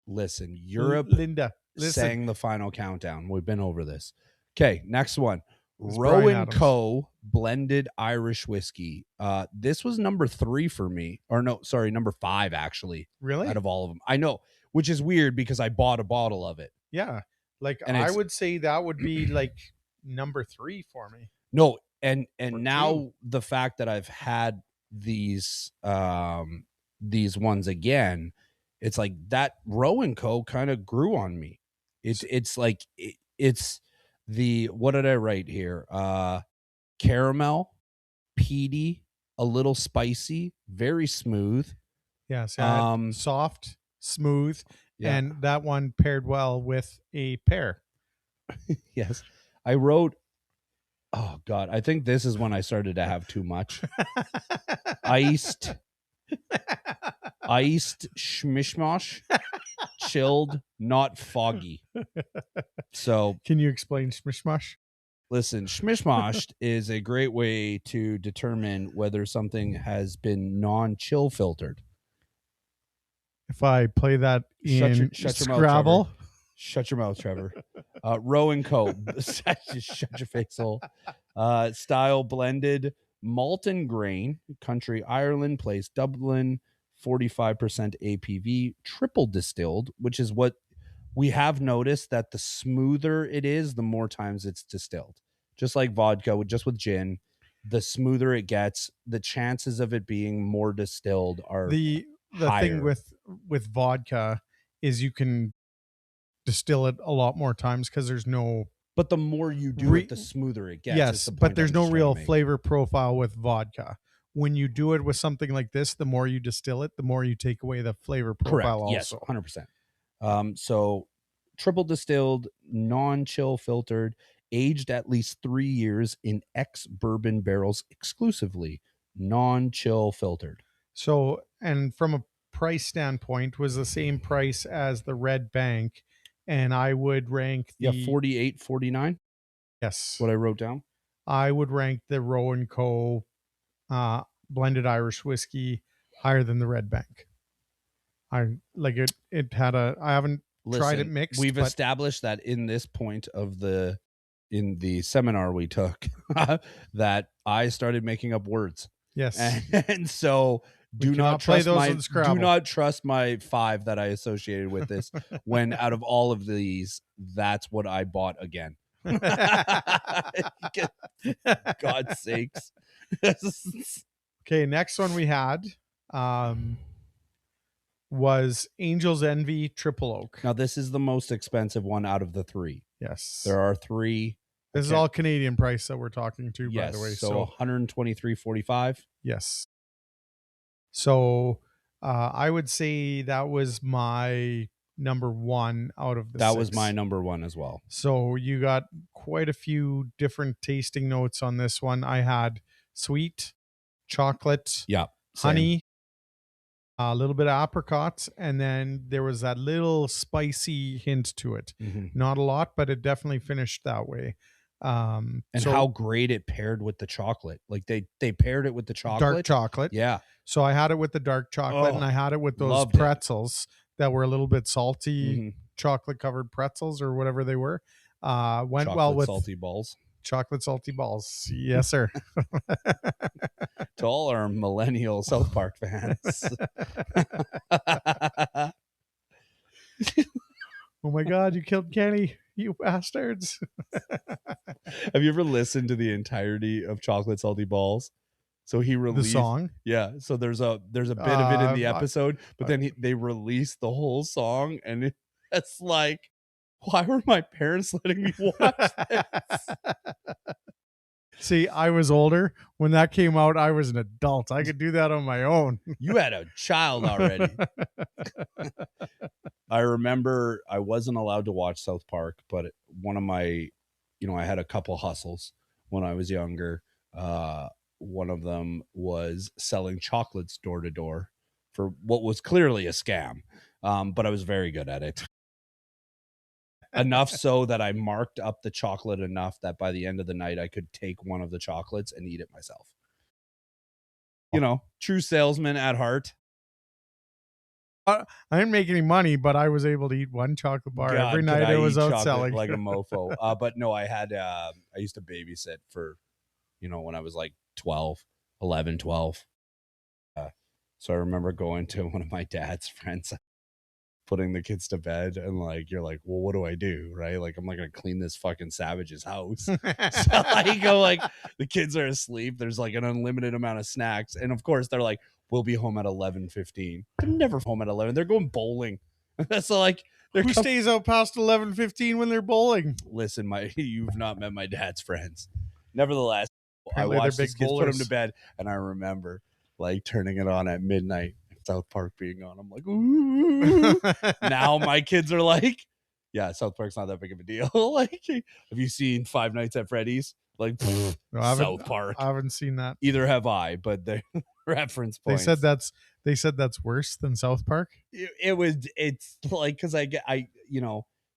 Listen, Europe, Linda, sang the final countdown. We've been over this. Okay, next one. Rowan Co. blended Irish whiskey. This was number 3 for me. Or no, sorry, number 5 actually. Really? Out of all of them. I know, which is weird because I bought a bottle of it. Yeah. Like, I would say that would be like number 3 for me. No, and Or now 2. the fact that I've had these ones again, it's like that Row and Co kind of grew on me. It's like it's the, what did I write here? Caramel, peaty, a little spicy, very smooth. Yes, Um, soft, smooth, Yeah. and that one paired well with a pear. Yes. I wrote, oh God, I think this is when I started to have too much. Iced schmishmosh, chilled, not foggy. So Can you explain smishmash? listen, schmishmosh is a great way to determine whether something has been non-chill filtered. If I play that in shut your Scrabble. mouth, Trevor. Shut your mouth, Trevor. Row and Co. Just shut your face hole. Style blended malton grain, country Ireland, place Dublin, 45% APV, triple distilled, which is what we have noticed, that the smoother it is, the more times it's distilled. Just like vodka, just with gin, the smoother it gets, the chances of it being more distilled are The higher. thing with vodka is you can distill it a lot more times because there's no, but the more you do it, the smoother it gets. yes, but there's no real flavor profile with vodka. When you do it with something like this, the more you distill it, the more you take away the flavor profile. Correct. Also. Yes, 100%. So triple distilled, non-chill filtered, aged at least 3 years in ex-bourbon barrels exclusively, non-chill filtered. So, and from a price standpoint, was the same price as the Red Bank, and I would rank the $48.49. Yes, what I wrote down. I would rank the Row and Co. Blended Irish whiskey higher than the Red Bank. I like it. It had a. I haven't tried it mixed. We've established that in this point of in the seminar we took that I started making up words. Yes, and so do not trust my 5 that I associated with this. When out of all of these, that's what I bought again. God's sakes. Okay, next one we had was Angel's Envy Triple Oak. Now this is the most expensive one out of the 3. Yes, there are 3. This is all Canadian price that we're talking to, yes, by the way. So $123.45. Yes. So I would say that was my number 1 out of the 6. That was my number 1 as well. So you got quite a few different tasting notes on this one. I had sweet, chocolate, honey, a little bit of apricots, and then there was that little spicy hint to it. Mm-hmm. Not a lot, but it definitely finished that way. And how great it paired with the chocolate. Like they paired it with the chocolate. Dark chocolate. Yeah. So I had it with the dark chocolate, and I had it with those pretzels that were a little bit salty, chocolate covered pretzels or whatever they were. Went chocolate well with salty balls. Chocolate salty balls. Yes, sir. To all our millennial South Park fans. Oh my God, you killed Kenny, you bastards. Have you ever listened to the entirety of Chocolate Salty Balls? So he released the song. Yeah. So there's a bit of it in the episode, but then they released the whole song, and it's like, why were my parents letting me watch this? See, I was older when that came out. I was an adult. I could do that on my own. You had a child already. I remember I wasn't allowed to watch South Park, but one of my, I had a couple hustles when I was younger. One of them was selling chocolates door to door for what was clearly a scam. But I was very good at it. Enough so that I marked up the chocolate enough that by the end of the night, I could take one of the chocolates and eat it myself. True salesman at heart. I didn't make any money, but I was able to eat one chocolate bar every night I was out selling. Like a mofo. But no, I used to babysit for, when I was like 11, 12. So I remember going to one of my dad's friends' putting the kids to bed, and like you're like, well, what do I do, right? Like I'm not gonna clean this fucking savage's house. So I go like, the kids are asleep, there's like an unlimited amount of snacks, and of course they're like, we'll be home at 11:15. They're never home at 11. They're going bowling. So like, who stays out past 11:15 when they're bowling? Listen, you've not met my dad's friends. Nevertheless, Apparently I watched they're these big kids put bowlers. them to bed, and I remember like turning it on at midnight, South Park being on. I'm like, ooh. Now my kids are like, yeah, South Park's not that big of a deal. Like, have you seen Five Nights at Freddy's? Like, No, South Park. I haven't seen that. Either have I, but the reference points. They said that's worse than South Park. It's like, because I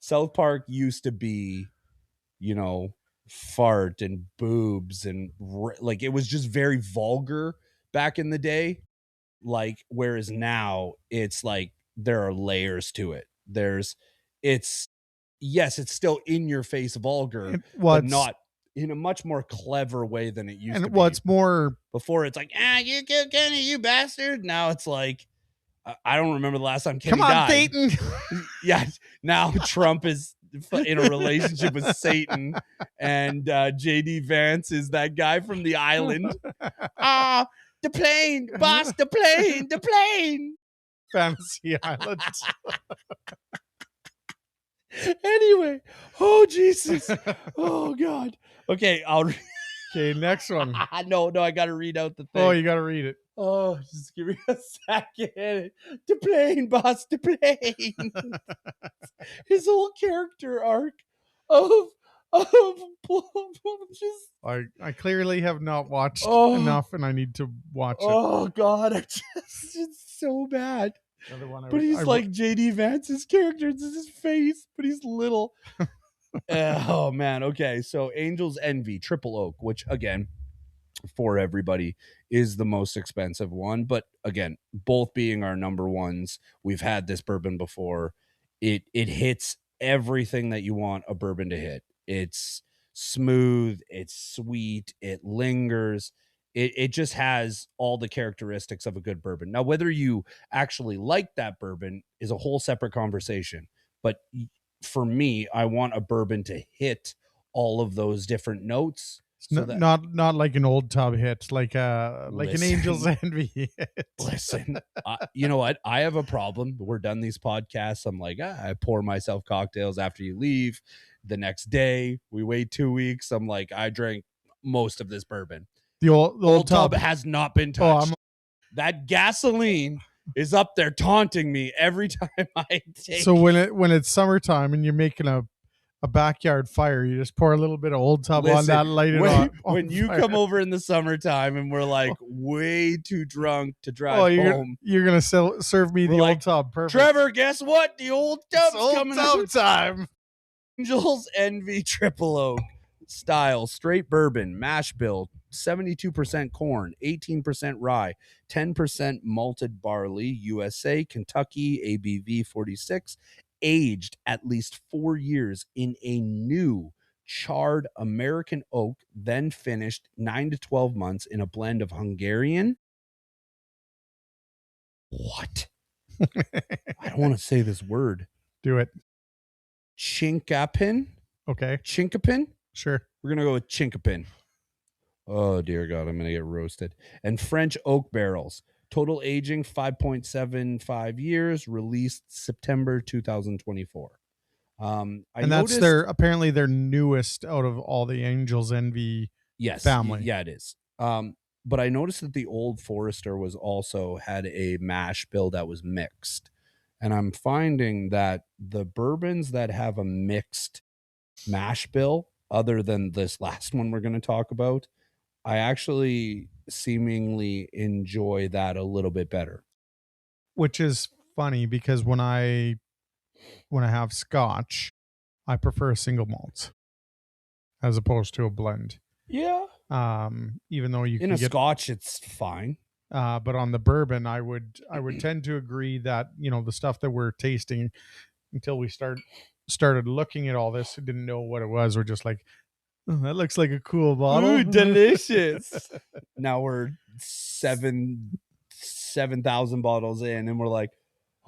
South Park used to be, fart and boobs and like it was just very vulgar back in the day, like, whereas now it's like there are layers to it. It's still in your face vulgar, but not in a much more clever way than it used to be. And what's more, before it's like, you killed Kenny, you bastard. Now it's like, I don't remember the last time Kenny died. Dayton. Yeah, now Trump is in a relationship with Satan, and JD Vance is that guy from the island. The plane, boss, the plane. Fantasy Island. Anyway, oh Jesus, oh God. Okay, Okay, next one. No, I gotta read out the thing. Oh, you gotta read it. Oh, just give me a second. The plane, boss, the plane. His whole character arc of just. I clearly have not watched enough, and I need to watch it. Oh God, it's so bad. Another one. But he's like JD Vance's character. It's his face, but he's little. Oh man. Okay, so Angel's Envy Triple Oak, which again, for everybody, is the most expensive one, but again, both being our number ones. We've had this bourbon before. It hits everything that you want a bourbon to hit. It's smooth, it's sweet, it lingers. It just has all the characteristics of a good bourbon. Now, whether you actually like that bourbon is a whole separate conversation, but for me, I want a bourbon to hit all of those different notes. So not like an old tub hit, like an Angel's Envy hit. Listen, you know what? I have a problem. We're done these podcasts. I'm like, I pour myself cocktails after you leave. The next day, we wait 2 weeks. I'm like, I drank most of this bourbon. The old tub has not been touched. That gasoline is up there taunting me every time I take. So when it's summertime and you're making a backyard fire, you just pour a little bit of old tub on that, light it on. When you come over in the summertime and we're like way too drunk to drive home, you're gonna serve me the old tub. Perfect. Trevor, guess what? The old tub's coming out. Time. Angel's Envy Triple Oak style straight bourbon mash bill, 72% corn, 18% rye, 10% malted barley, USA, Kentucky, ABV 46. Aged at least 4 years in a new charred American oak, then finished 9 to 12 months in a blend of Hungarian. What? I don't want to say this word. Do it. Chinkapin. Okay. Chinkapin? Sure. We're going to go with Chinkapin. Oh, dear God. I'm going to get roasted. And French oak barrels. Total aging 5.75 years, released September 2024. And that's apparently their newest out of all the Angel's Envy family. Yeah, it is. But I noticed that the Old Forester was also had a mash bill that was mixed. And I'm finding that the bourbons that have a mixed mash bill, other than this last one we're going to talk about, I actually seemingly enjoy that a little bit better. Which is funny because when I have scotch, I prefer a single malt as opposed to a blend. Yeah. Even though you in can a scotch, it's fine. But on the bourbon, I would tend to agree that, the stuff that we're tasting, until we started looking at all this, didn't know what it was. We're just like, oh, that looks like a cool bottle. Ooh, delicious. Now we're 7,000 bottles in, and we're like,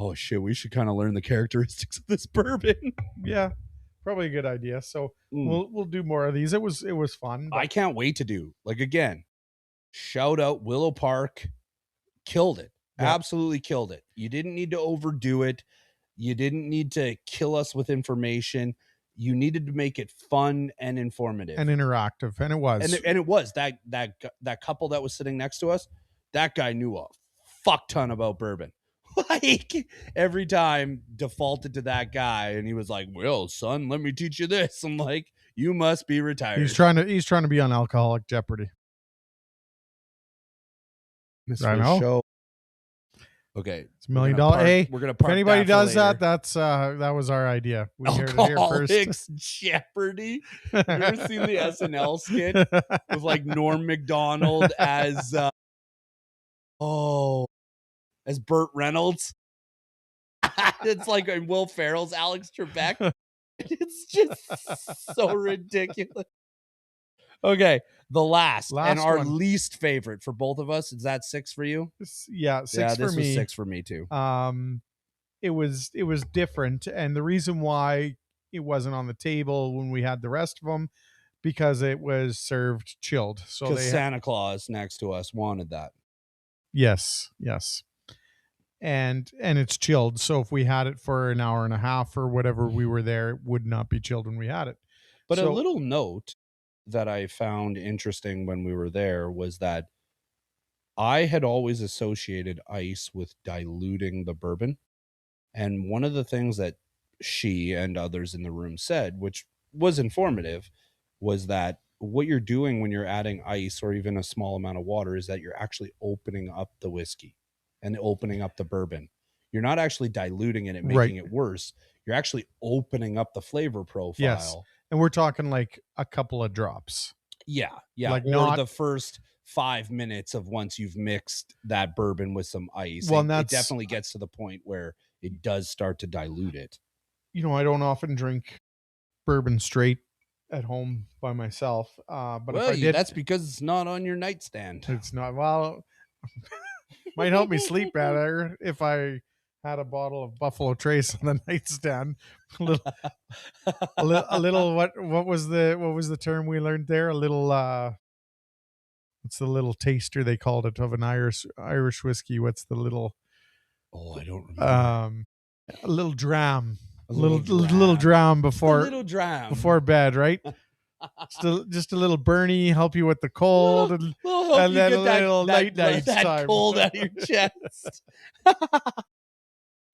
oh shit, we should kind of learn the characteristics of this bourbon. Yeah, probably a good idea. So we'll do more of these. It was fun. I can't wait to do, like, again, shout out Willow Park. Killed it. Yep. Absolutely killed it. You didn't need to overdo it. You didn't need to kill us with information. You needed to make it fun and informative and interactive, and it was. And it was. That couple that was sitting next to us, that guy knew a fuck ton about bourbon. Like, every time defaulted to that guy, and he was like, "Well, son, let me teach you this." I'm like, "You must be retired." He's trying to be on Alcoholic Jeopardy. I know. Show. Okay, it's $1 million. Hey, we're gonna. If anybody does that, that was our idea. We heard it here first. Jeopardy. You ever seen the SNL skit with like Norm Macdonald as as Burt Reynolds? It's like Will Ferrell's Alex Trebek. It's just so ridiculous. Okay, the last and our one. Least favorite for both of us. Is that 6 for you? Yeah, 6 for me. This was 6 for me too. It was different, and the reason why it wasn't on the table when we had the rest of them, because it was served chilled. So because Santa Claus next to us wanted that. Yes, and it's chilled. So if we had it for an hour and a half or whatever we were there, it would not be chilled when we had it. But a little note that I found interesting when we were there was that I had always associated ice with diluting the bourbon. And one of the things that she and others in the room said, which was informative, was that what you're doing when you're adding ice or even a small amount of water is that you're actually opening up the whiskey and opening up the bourbon. You're not actually diluting it and making it worse. You're actually opening up the flavor profile. Yes. And we're talking like a couple of drops. Yeah. Like or the first 5 minutes of once you've mixed that bourbon with some ice. Well, it definitely gets to the point where it does start to dilute it. You know, I don't often drink bourbon straight at home by myself. But if I did, that's because it's not on your nightstand. It's not. Well, might help me sleep better if I had a bottle of Buffalo Trace on the nightstand. A little. What was the term we learned there? A little. What's the little taster they called it of an Irish whiskey? What's the little? Oh, I don't remember. A little dram. A little dram before bed, right? Just a little Bernie, help you with the cold, and then a little night time. Cold out of your chest.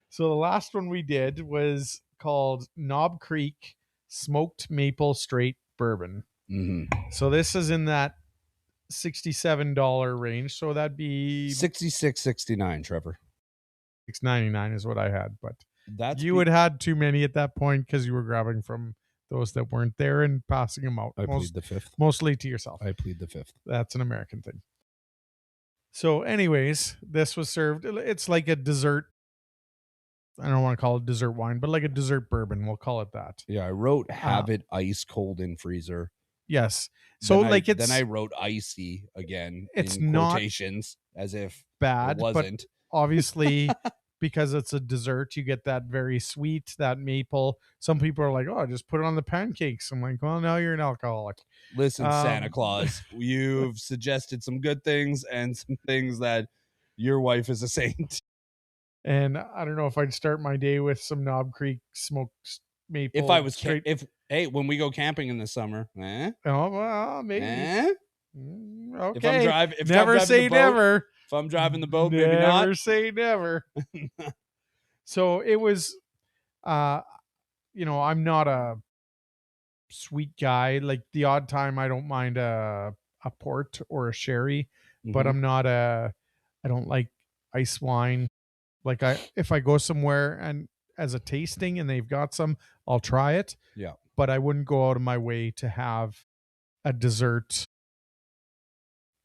So the last one we did was called Knob Creek Smoked Maple Straight Bourbon. Mm-hmm. So this is in that $67 range. So that'd be $66.69, Trevor. $6.99 is what I had, but you had had too many at that point because you were grabbing from those that weren't there and passing them out. I plead the fifth. Mostly to yourself. I plead the fifth. That's an American thing. So anyways, this was served. It's like a dessert. I don't want to call it dessert wine, but like a dessert bourbon. We'll call it that. Yeah, I wrote have it ice cold in freezer. Yes. So then I wrote icy again. It's in not quotations as if bad, it wasn't. But obviously because it's a dessert, you get that very sweet, that maple. Some people are like, "Oh, just put it on the pancakes." I'm like, "Well, now you're an alcoholic." Listen, Santa Claus, you've suggested some good things and some things that your wife is a saint. And I don't know if I'd start my day with some Knob Creek smoked maple. If I was when we go camping in the summer, oh well, maybe. Okay. If I'm driving, never say never. If I'm driving the boat, never maybe not. Never say never. So it was, I'm not a sweet guy. Like the odd time, I don't mind a port or a sherry, but I don't like ice wine. Like if I go somewhere and as a tasting and they've got some, I'll try it. Yeah. But I wouldn't go out of my way to have a dessert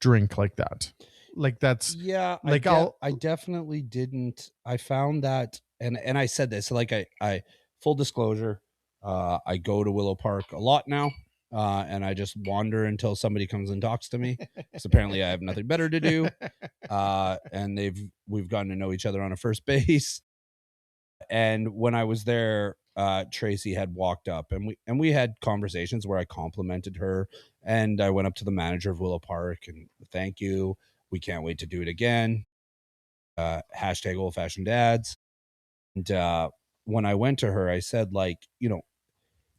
drink like that. Like that's like I definitely didn't. I found that and I said this, like I full disclosure, I go to Willow Park a lot now. And I just wander until somebody comes and talks to me because apparently I have nothing better to do. And we've gotten to know each other on a first base. And when I was there, Tracy had walked up, and we had conversations where I complimented her, and I went up to the manager of Willow Park and thank you. We can't wait to do it again. Hashtag old fashioned dads. And when I went to her, I said, like, you know,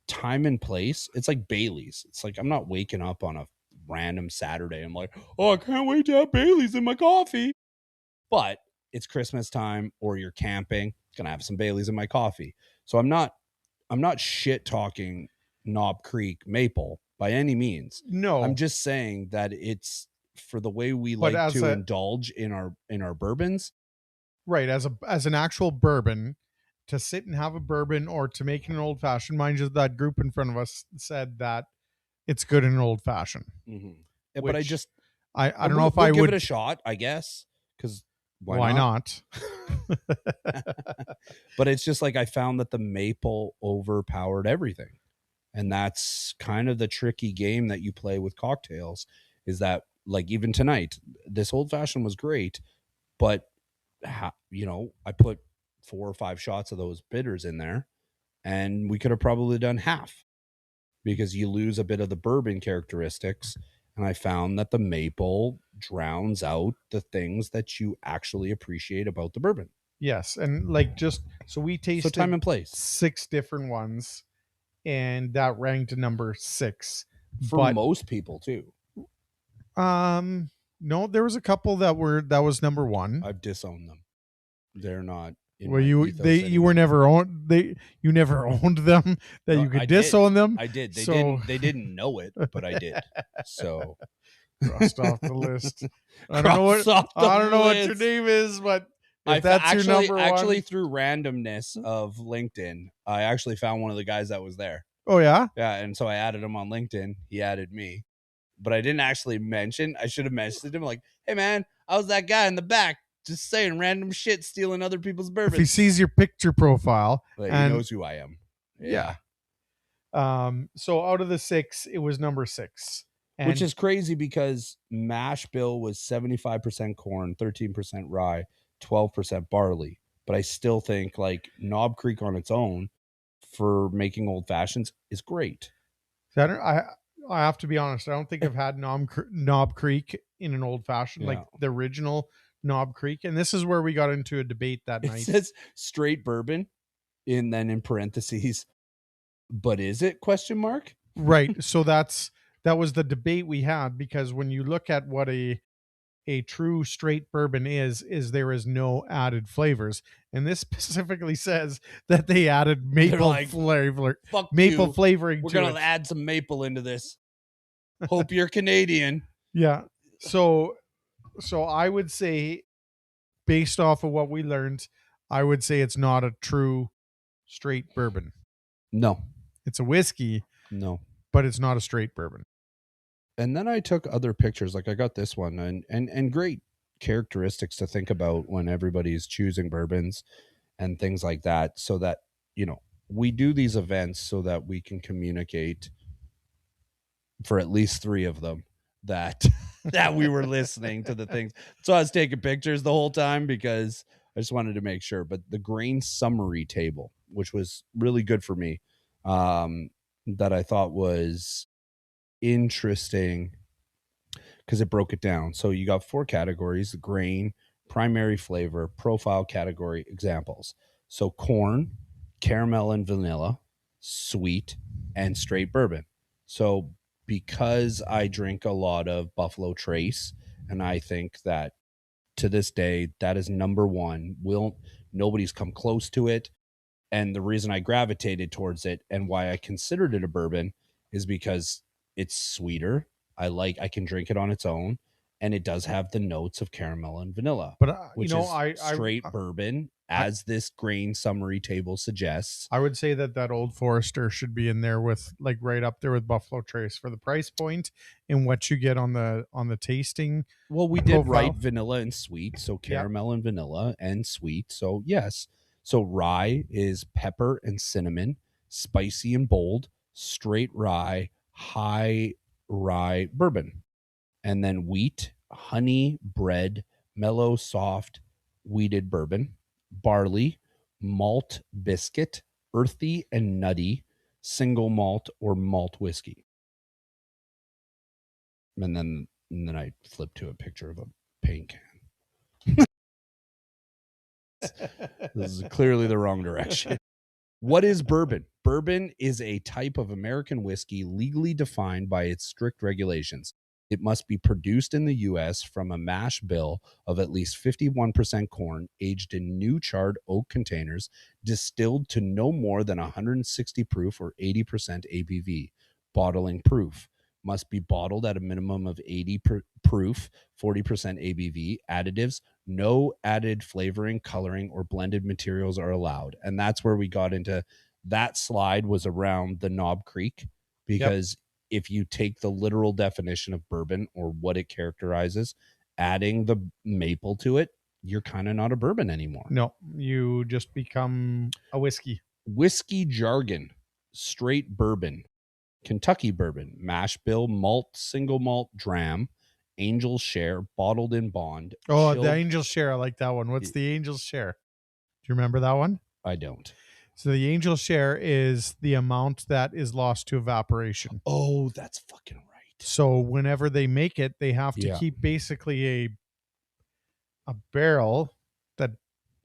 time and place, it's like Bailey's. It's like I'm not waking up on a random Saturday. I'm like, oh, I can't wait to have Bailey's in my coffee. But it's Christmas time or you're camping, gonna have some Bailey's in my coffee. So I'm not shit talking Knob Creek Maple by any means. No, I'm just saying that it's for the way we But like as to a- indulge in our bourbons. right, as an actual bourbon, to sit and have a bourbon or to make an old fashioned. Mind you, that group in front of us said that it's good in an old fashioned. Mm-hmm. Yeah, but I Which just I don't know if we'll I give would. it a shot, I guess, because Why not? But it's just like I found that the maple overpowered everything. And that's kind of the tricky game that you play with cocktails, is that, like, even tonight, this old fashioned was great, but you know, I put 4 or 5 shots of those bitters in there and we could have probably done half, because you lose a bit of the bourbon characteristics. And I found that the maple drowns out the things that you actually appreciate about the bourbon. Yes, and like just so we So tasted time and place 6 different ones, and that ranked to number 6 for but most people too. no, there was a couple that was number 1. I've disowned them. They're not in Well, my you ethos you anymore. were never owned you never owned them that No, you could I did. disown them. I did. So- They didn't know it, but I did. So Crossed off the list. I Crossed off the don't know what your list. name is, but if I that's actually, your number actually one. through randomness of LinkedIn, I actually found one of the guys that was there. Oh yeah? Yeah, and so I added him on LinkedIn. He added me, but I didn't actually mention. I should have messaged him like, "Hey man, I was that guy in the back, just saying random shit, stealing other people's bourbons." If he sees your picture profile, But he and knows who I am. yeah. So out of the 6, it was number 6. And Which is crazy because mash bill was 75% corn, 13% rye, 12% barley. But I still think like Knob Creek on its own for making old fashions is great. I have to be honest, I don't think I've had Knob Creek in an old fashioned, like the original Knob Creek. And this is where we got into a debate that It night. says straight bourbon, and then in parentheses, but is it ? Right. So that was the debate we had, because when you look at what a true straight bourbon is there is no added flavors, and this specifically says that they added maple like, flavor, Fuck maple you. flavoring. We're to gonna it. add some maple into this. Hope you're Canadian. Yeah. So I would say, based off of what we learned, I would say it's not a true straight bourbon. No. It's a whiskey, No. but it's not a straight bourbon. And then I took other pictures, like I got this one, and great characteristics to think about when everybody's choosing bourbons and things like that, so that, you know, we do these events so that we can communicate for at least 3 of them that that we were listening to the things. So I was taking pictures the whole time because I just wanted to make sure. But the grain summary table, which was really good for me, that I thought was interesting because it broke it down. So you got 4 categories: grain, primary flavor, profile category, examples. So corn, caramel and vanilla, sweet, and straight bourbon. So because I drink a lot of Buffalo Trace, and I think that to this day that is number 1, nobody's come close to it. And the reason I gravitated towards it and why I considered it a bourbon is because it's sweeter. I can drink it on its own, and it does have the notes of caramel and vanilla, But which you know, is straight bourbon, as this grain summary table suggests. I would say that Old Forester should be in there with, like, right up there with Buffalo Trace for the price point and what you get on the tasting. Well, we did profile. write vanilla and sweet, so caramel and vanilla and sweet. So yes. So rye is pepper and cinnamon, spicy and bold, straight rye, high rye bourbon. And then wheat, honey, bread, mellow, soft, wheated bourbon. Barley, malt biscuit, earthy and nutty, single malt or malt whiskey. And then I flipped to a picture of a paint can. This is clearly the wrong direction. What is bourbon? Bourbon is a type of American whiskey legally defined by its strict regulations. It must be produced in the U.S. from a mash bill of at least 51% corn, aged in new charred oak containers, distilled to no more than 160 proof or 80% ABV. Bottling proof must be bottled at a minimum of 80 proof, 40% ABV. Additives, no added flavoring, coloring, or blended materials are allowed. And that's where we got into that slide, was around the Knob Creek, because if you take the literal definition of bourbon or what it characterizes, adding the maple to it, you're kind of not a bourbon anymore. No, you just become a whiskey. Whiskey jargon, straight bourbon, Kentucky bourbon, mash bill, malt, single malt, dram, Angel's Share, bottled in bond. Oh, chilled. the Angel's Share. I like that one. What's the Angel's Share? Do you remember that one? I don't. So the Angel's Share is the amount that is lost to evaporation. Oh, that's fucking right. So whenever they make it, they have to keep basically a barrel that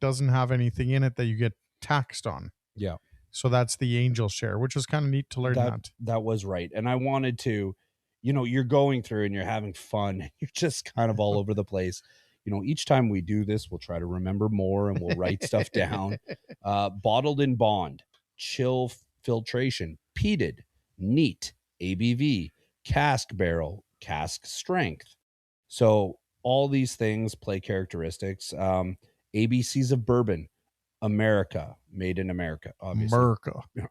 doesn't have anything in it that you get taxed on. Yeah. So that's the Angel's Share, which was kind of neat to learn that. That was right. And I wanted to, you're going through and you're having fun. You're just kind of all over the place. Each time we do this, we'll try to remember more and we'll write stuff down. Bottled in bond, chill filtration, peated, neat, ABV, cask barrel, cask strength. So all these things play characteristics. ABCs of bourbon, America, made in America, obviously.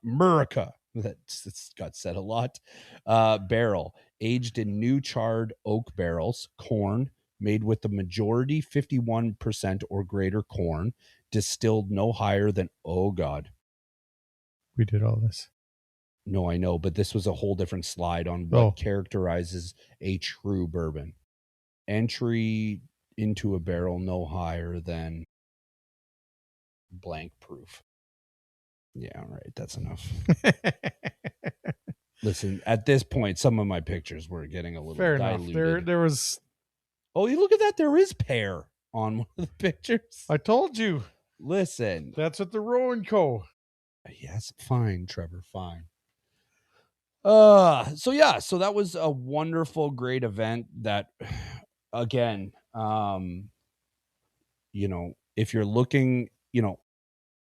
America. That's got said a lot. Barrel, aged in new charred oak barrels. Corn, made with the majority 51% or greater corn, distilled no higher than, oh God. We did all this. No, I know, but this was a whole different slide on what characterizes a true bourbon. Entry into a barrel no higher than blank proof. Yeah, all right, that's enough. Listen, at this point, some of my pictures were getting a little diluted. Enough. There was. Oh, you look at that. There is pear on one of the pictures. I told you. Listen. That's at the Rowan Co. Yes, fine, Trevor, fine. So that was a wonderful, great event that, again, if you're looking,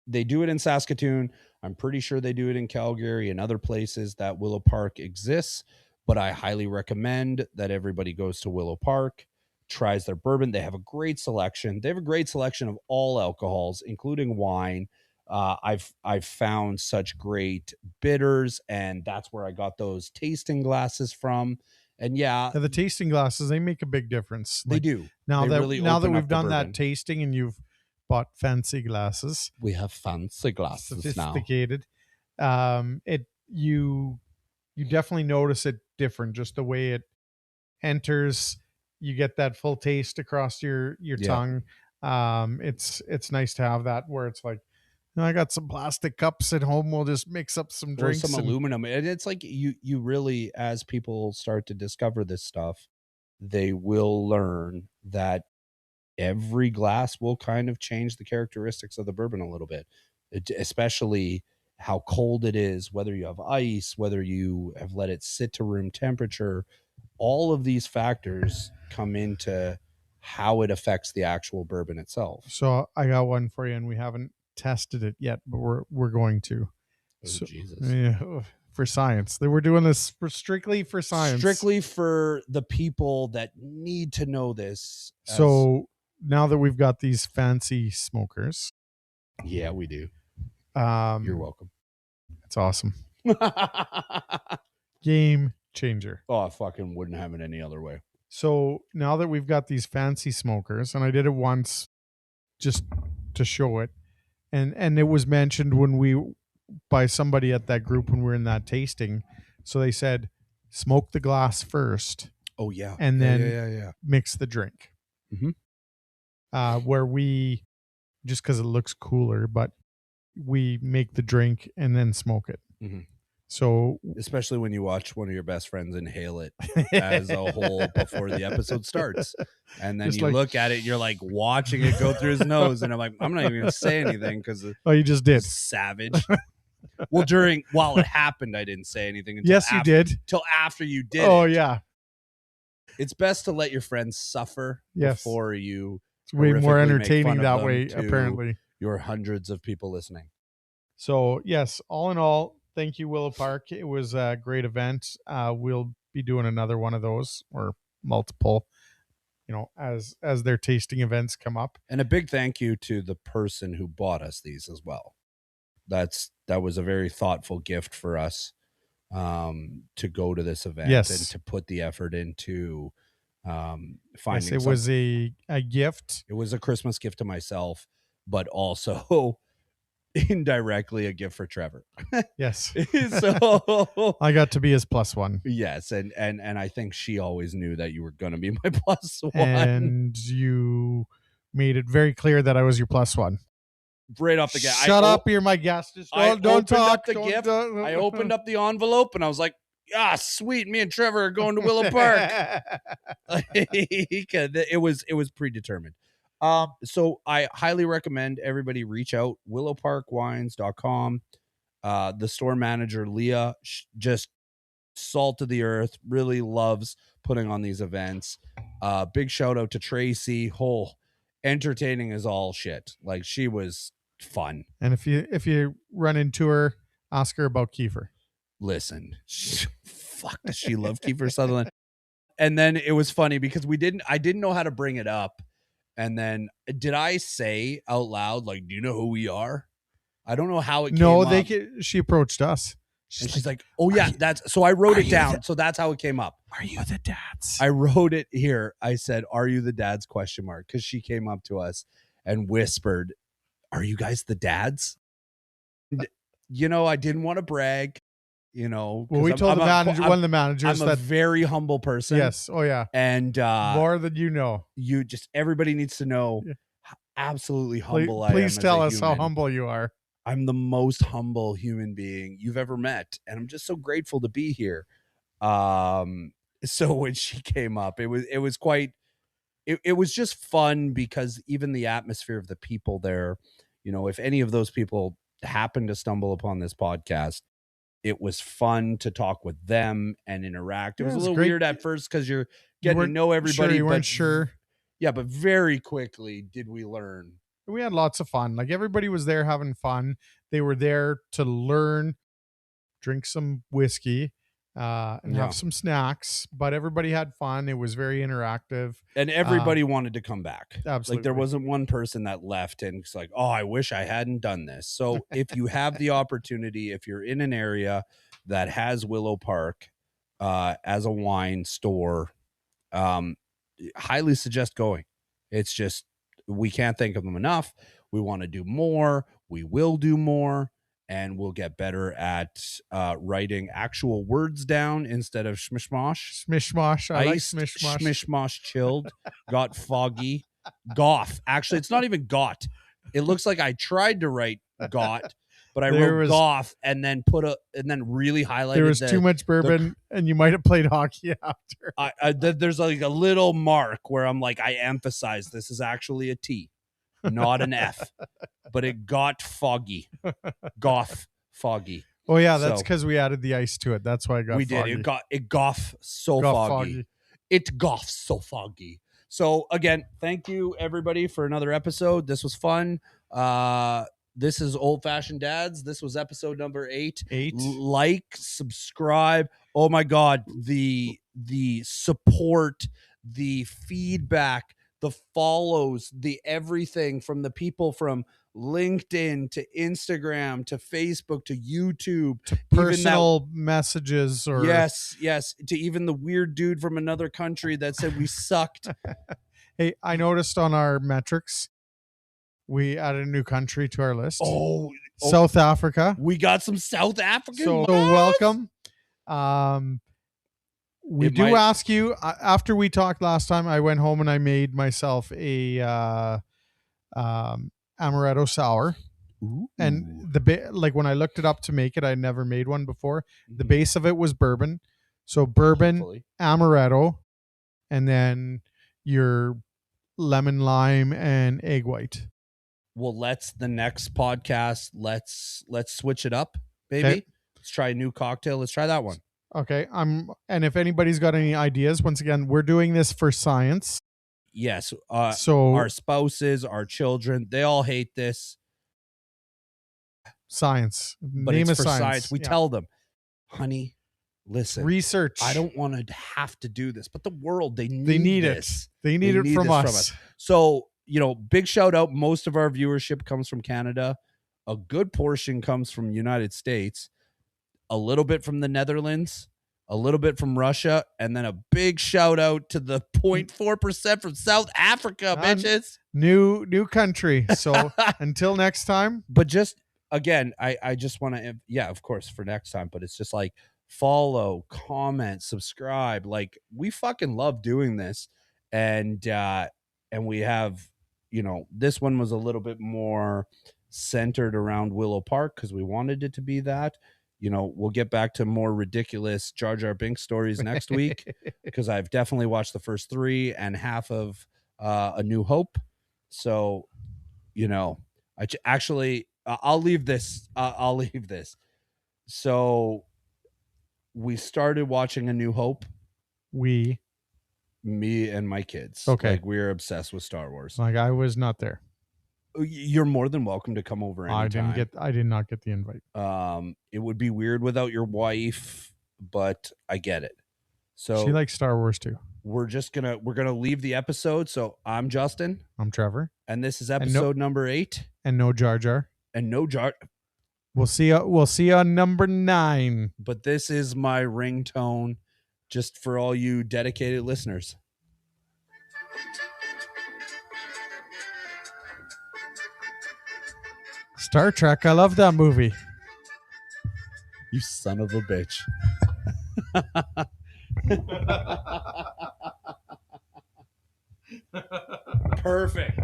they do it in Saskatoon. I'm pretty sure they do it in Calgary and other places that Willow Park exists, but I highly recommend that everybody goes to Willow Park, tries their bourbon. They have a great selection. They have a great selection of all alcohols, including wine. I've found such great bitters, and that's where I got those tasting glasses from. And the tasting glasses, they make a big difference. They do. Now that we've done that tasting and you've bought fancy glasses, we have fancy glasses, sophisticated now. You definitely notice it different, just the way it enters. You get that full taste across your tongue. It's nice to have that, where it's like, I got some plastic cups at home, we'll just mix up some drinks, or some aluminum. And it's like you really, as people start to discover this stuff, they will learn that every glass will kind of change the characteristics of the bourbon a little bit, especially how cold it is, whether you have ice, whether you have let it sit to room temperature. All of these factors come into how it affects the actual bourbon itself. So I got one for you, and we haven't tested it yet, but we're going to. Jesus. Yeah, for science. We're doing this strictly for science. Strictly for the people that need to know this. So now that we've got these fancy smokers. Yeah, we do. You're welcome. It's awesome. Game changer. Oh, I fucking wouldn't have it any other way. So now that we've got these fancy smokers, and I did it once just to show it, and it was mentioned by somebody at that group when we were in that tasting. So they said, smoke the glass first. Oh yeah. And then mix the drink. Mm-hmm. Where we, just because it looks cooler, but we make the drink and then smoke it. Mhm. So Especially when you watch one of your best friends inhale it as a whole before the episode starts. And then Just you like- look at it, you're like watching it go through his nose. And I'm like, I'm not even going to say anything because oh, you just did. savage. Well, while it happened, I didn't say anything. Until Yes, you did. Till after you did Oh it. yeah. It's best to let your friends suffer Yes. before you. It's way more horrifically make entertaining fun of that them way, to apparently. your hundreds of people listening. So yes, all in all, thank you, Willow Park. It was a great event. We'll be doing another one of those or multiple, as their tasting events come up. And a big thank you to the person who bought us these as well. That was a very thoughtful gift for us to go to this event Yes. and to put the effort into finding. Yes, it was a gift. It was a Christmas gift to myself, but also indirectly a gift for Trevor. Yes. So I got to be his plus one. yes, and I think she always knew that you were going to be my plus one. And you made it very clear that I was your plus one. Right off the gate. Shut up, you're my guest. Just don't opened talk. up the gift. I opened up the envelope and I was like, "Ah, sweet! Me and Trevor are going to Willow Park." It was predetermined. So I highly recommend everybody reach out, willowparkwines.com. The store manager, Leah, just salt of the earth, really loves putting on these events. Big shout out to Tracy. Entertaining as all shit. Like, she was fun. And if you run into her, ask her about Kiefer. Listen, fuck, does she love Kiefer Sutherland? And then it was funny because I didn't know how to bring it up. And then did I say out loud, like, do you know who we are? I don't know how it came up. She approached us. She's like, oh yeah, so I wrote it down. So that's how it came up. Are you the dads? I wrote it here. I said, are you the dads? ? Because she came up to us and whispered, are you guys the dads? And, I didn't want to brag, Well, we told one of the managers I'm a very humble person. Yes. Oh yeah. And more than you know. Everybody needs to know how absolutely humble I am. Please tell us how humble you are. I'm the most humble human being you've ever met. And I'm just so grateful to be here. So when she came up, it was quite, it was just fun because even the atmosphere of the people there, if any of those people happen to stumble upon this podcast, it was fun to talk with them and interact. It was a little weird at first because you're getting to know everybody. You weren't sure. Yeah, but very quickly did we learn. We had lots of fun. Like, everybody was there having fun. They were there to learn, drink some whiskey, and have some snacks. But everybody had fun. It was very interactive. And everybody wanted to come back. Absolutely. Like, there wasn't one person that left and it's like, oh, I wish I hadn't done this. So if you have the opportunity, if you're in an area that has Willow Park as a wine store, highly suggest going. It's just, we can't think of them enough. We want to do more. We will do more. And we'll get better at writing actual words down instead of smishmosh. Smishmosh. I like Iced, smishmosh. Smishmosh chilled. Got foggy. Goth. Actually, it's not even got. It looks like I tried to write got, but I wrote goth and then really highlighted. There was too much bourbon, and you might have played hockey after. There's like a little mark where I'm like, I emphasize this is actually a T, not an F. But it got foggy. Goth foggy. Oh yeah, that's because we added the ice to it. That's why it got foggy. We did. It goth so foggy. It goth so foggy. So again, thank you everybody for another episode. This was fun. This is Old Fashioned Dads. This was episode number 8. Like, subscribe. Oh my God, the support, the feedback, the follows, the everything from the people from LinkedIn to Instagram to Facebook to YouTube to personal messages, or yes, to even the weird dude from another country that said we sucked. Hey, I noticed on our metrics we added a new country to our list. South Africa. We got some South African. So welcome. We ask you, after we talked last time, I went home and I made myself a amaretto sour. And like when I looked it up to make it, I never made one before. The Mhm. base of it was bourbon. So bourbon, Hopefully. amaretto, and then your lemon lime and egg white. Well, the next podcast, let's switch it up, baby. Okay. Let's try a new cocktail. Let's try that one. Okay. And if anybody's got any ideas, once again, we're doing this for science. Yes. So our spouses, our children, they all hate this. Science. But Name it's of for science. science. We tell them, honey, listen. Research. I don't want to have to do this, but the world, they need this. They need it from us. So, big shout out. Most of our viewership comes from Canada. A good portion comes from United States, a little bit from the Netherlands, a little bit from Russia, and then a big shout out to the 0.4% from South Africa, bitches. New country. So until next time. But just, again, I just want to, of course, for next time, but it's just like, follow, comment, subscribe. Like, we fucking love doing this. And we have, this one was a little bit more centered around Willow Park because we wanted it to be that. We'll get back to more ridiculous Jar Jar Binks stories next week because I've definitely watched the first 3 and half of A New Hope. So, I'll leave this. I'll leave this. So we started watching A New Hope. Me and my kids. Okay. Like, we're obsessed with Star Wars. Like, I was not there. You're more than welcome to come over anytime. I did not get the invite. It would be weird without your wife, but I get it. So she likes Star Wars too. We're gonna leave the episode. So I'm Justin. I'm Trevor. And this is episode number 8. And no Jar Jar. And no Jar. We'll see you on number 9. But this is my ringtone, just for all you dedicated listeners. Star Trek. I love that movie. You son of a bitch. Perfect.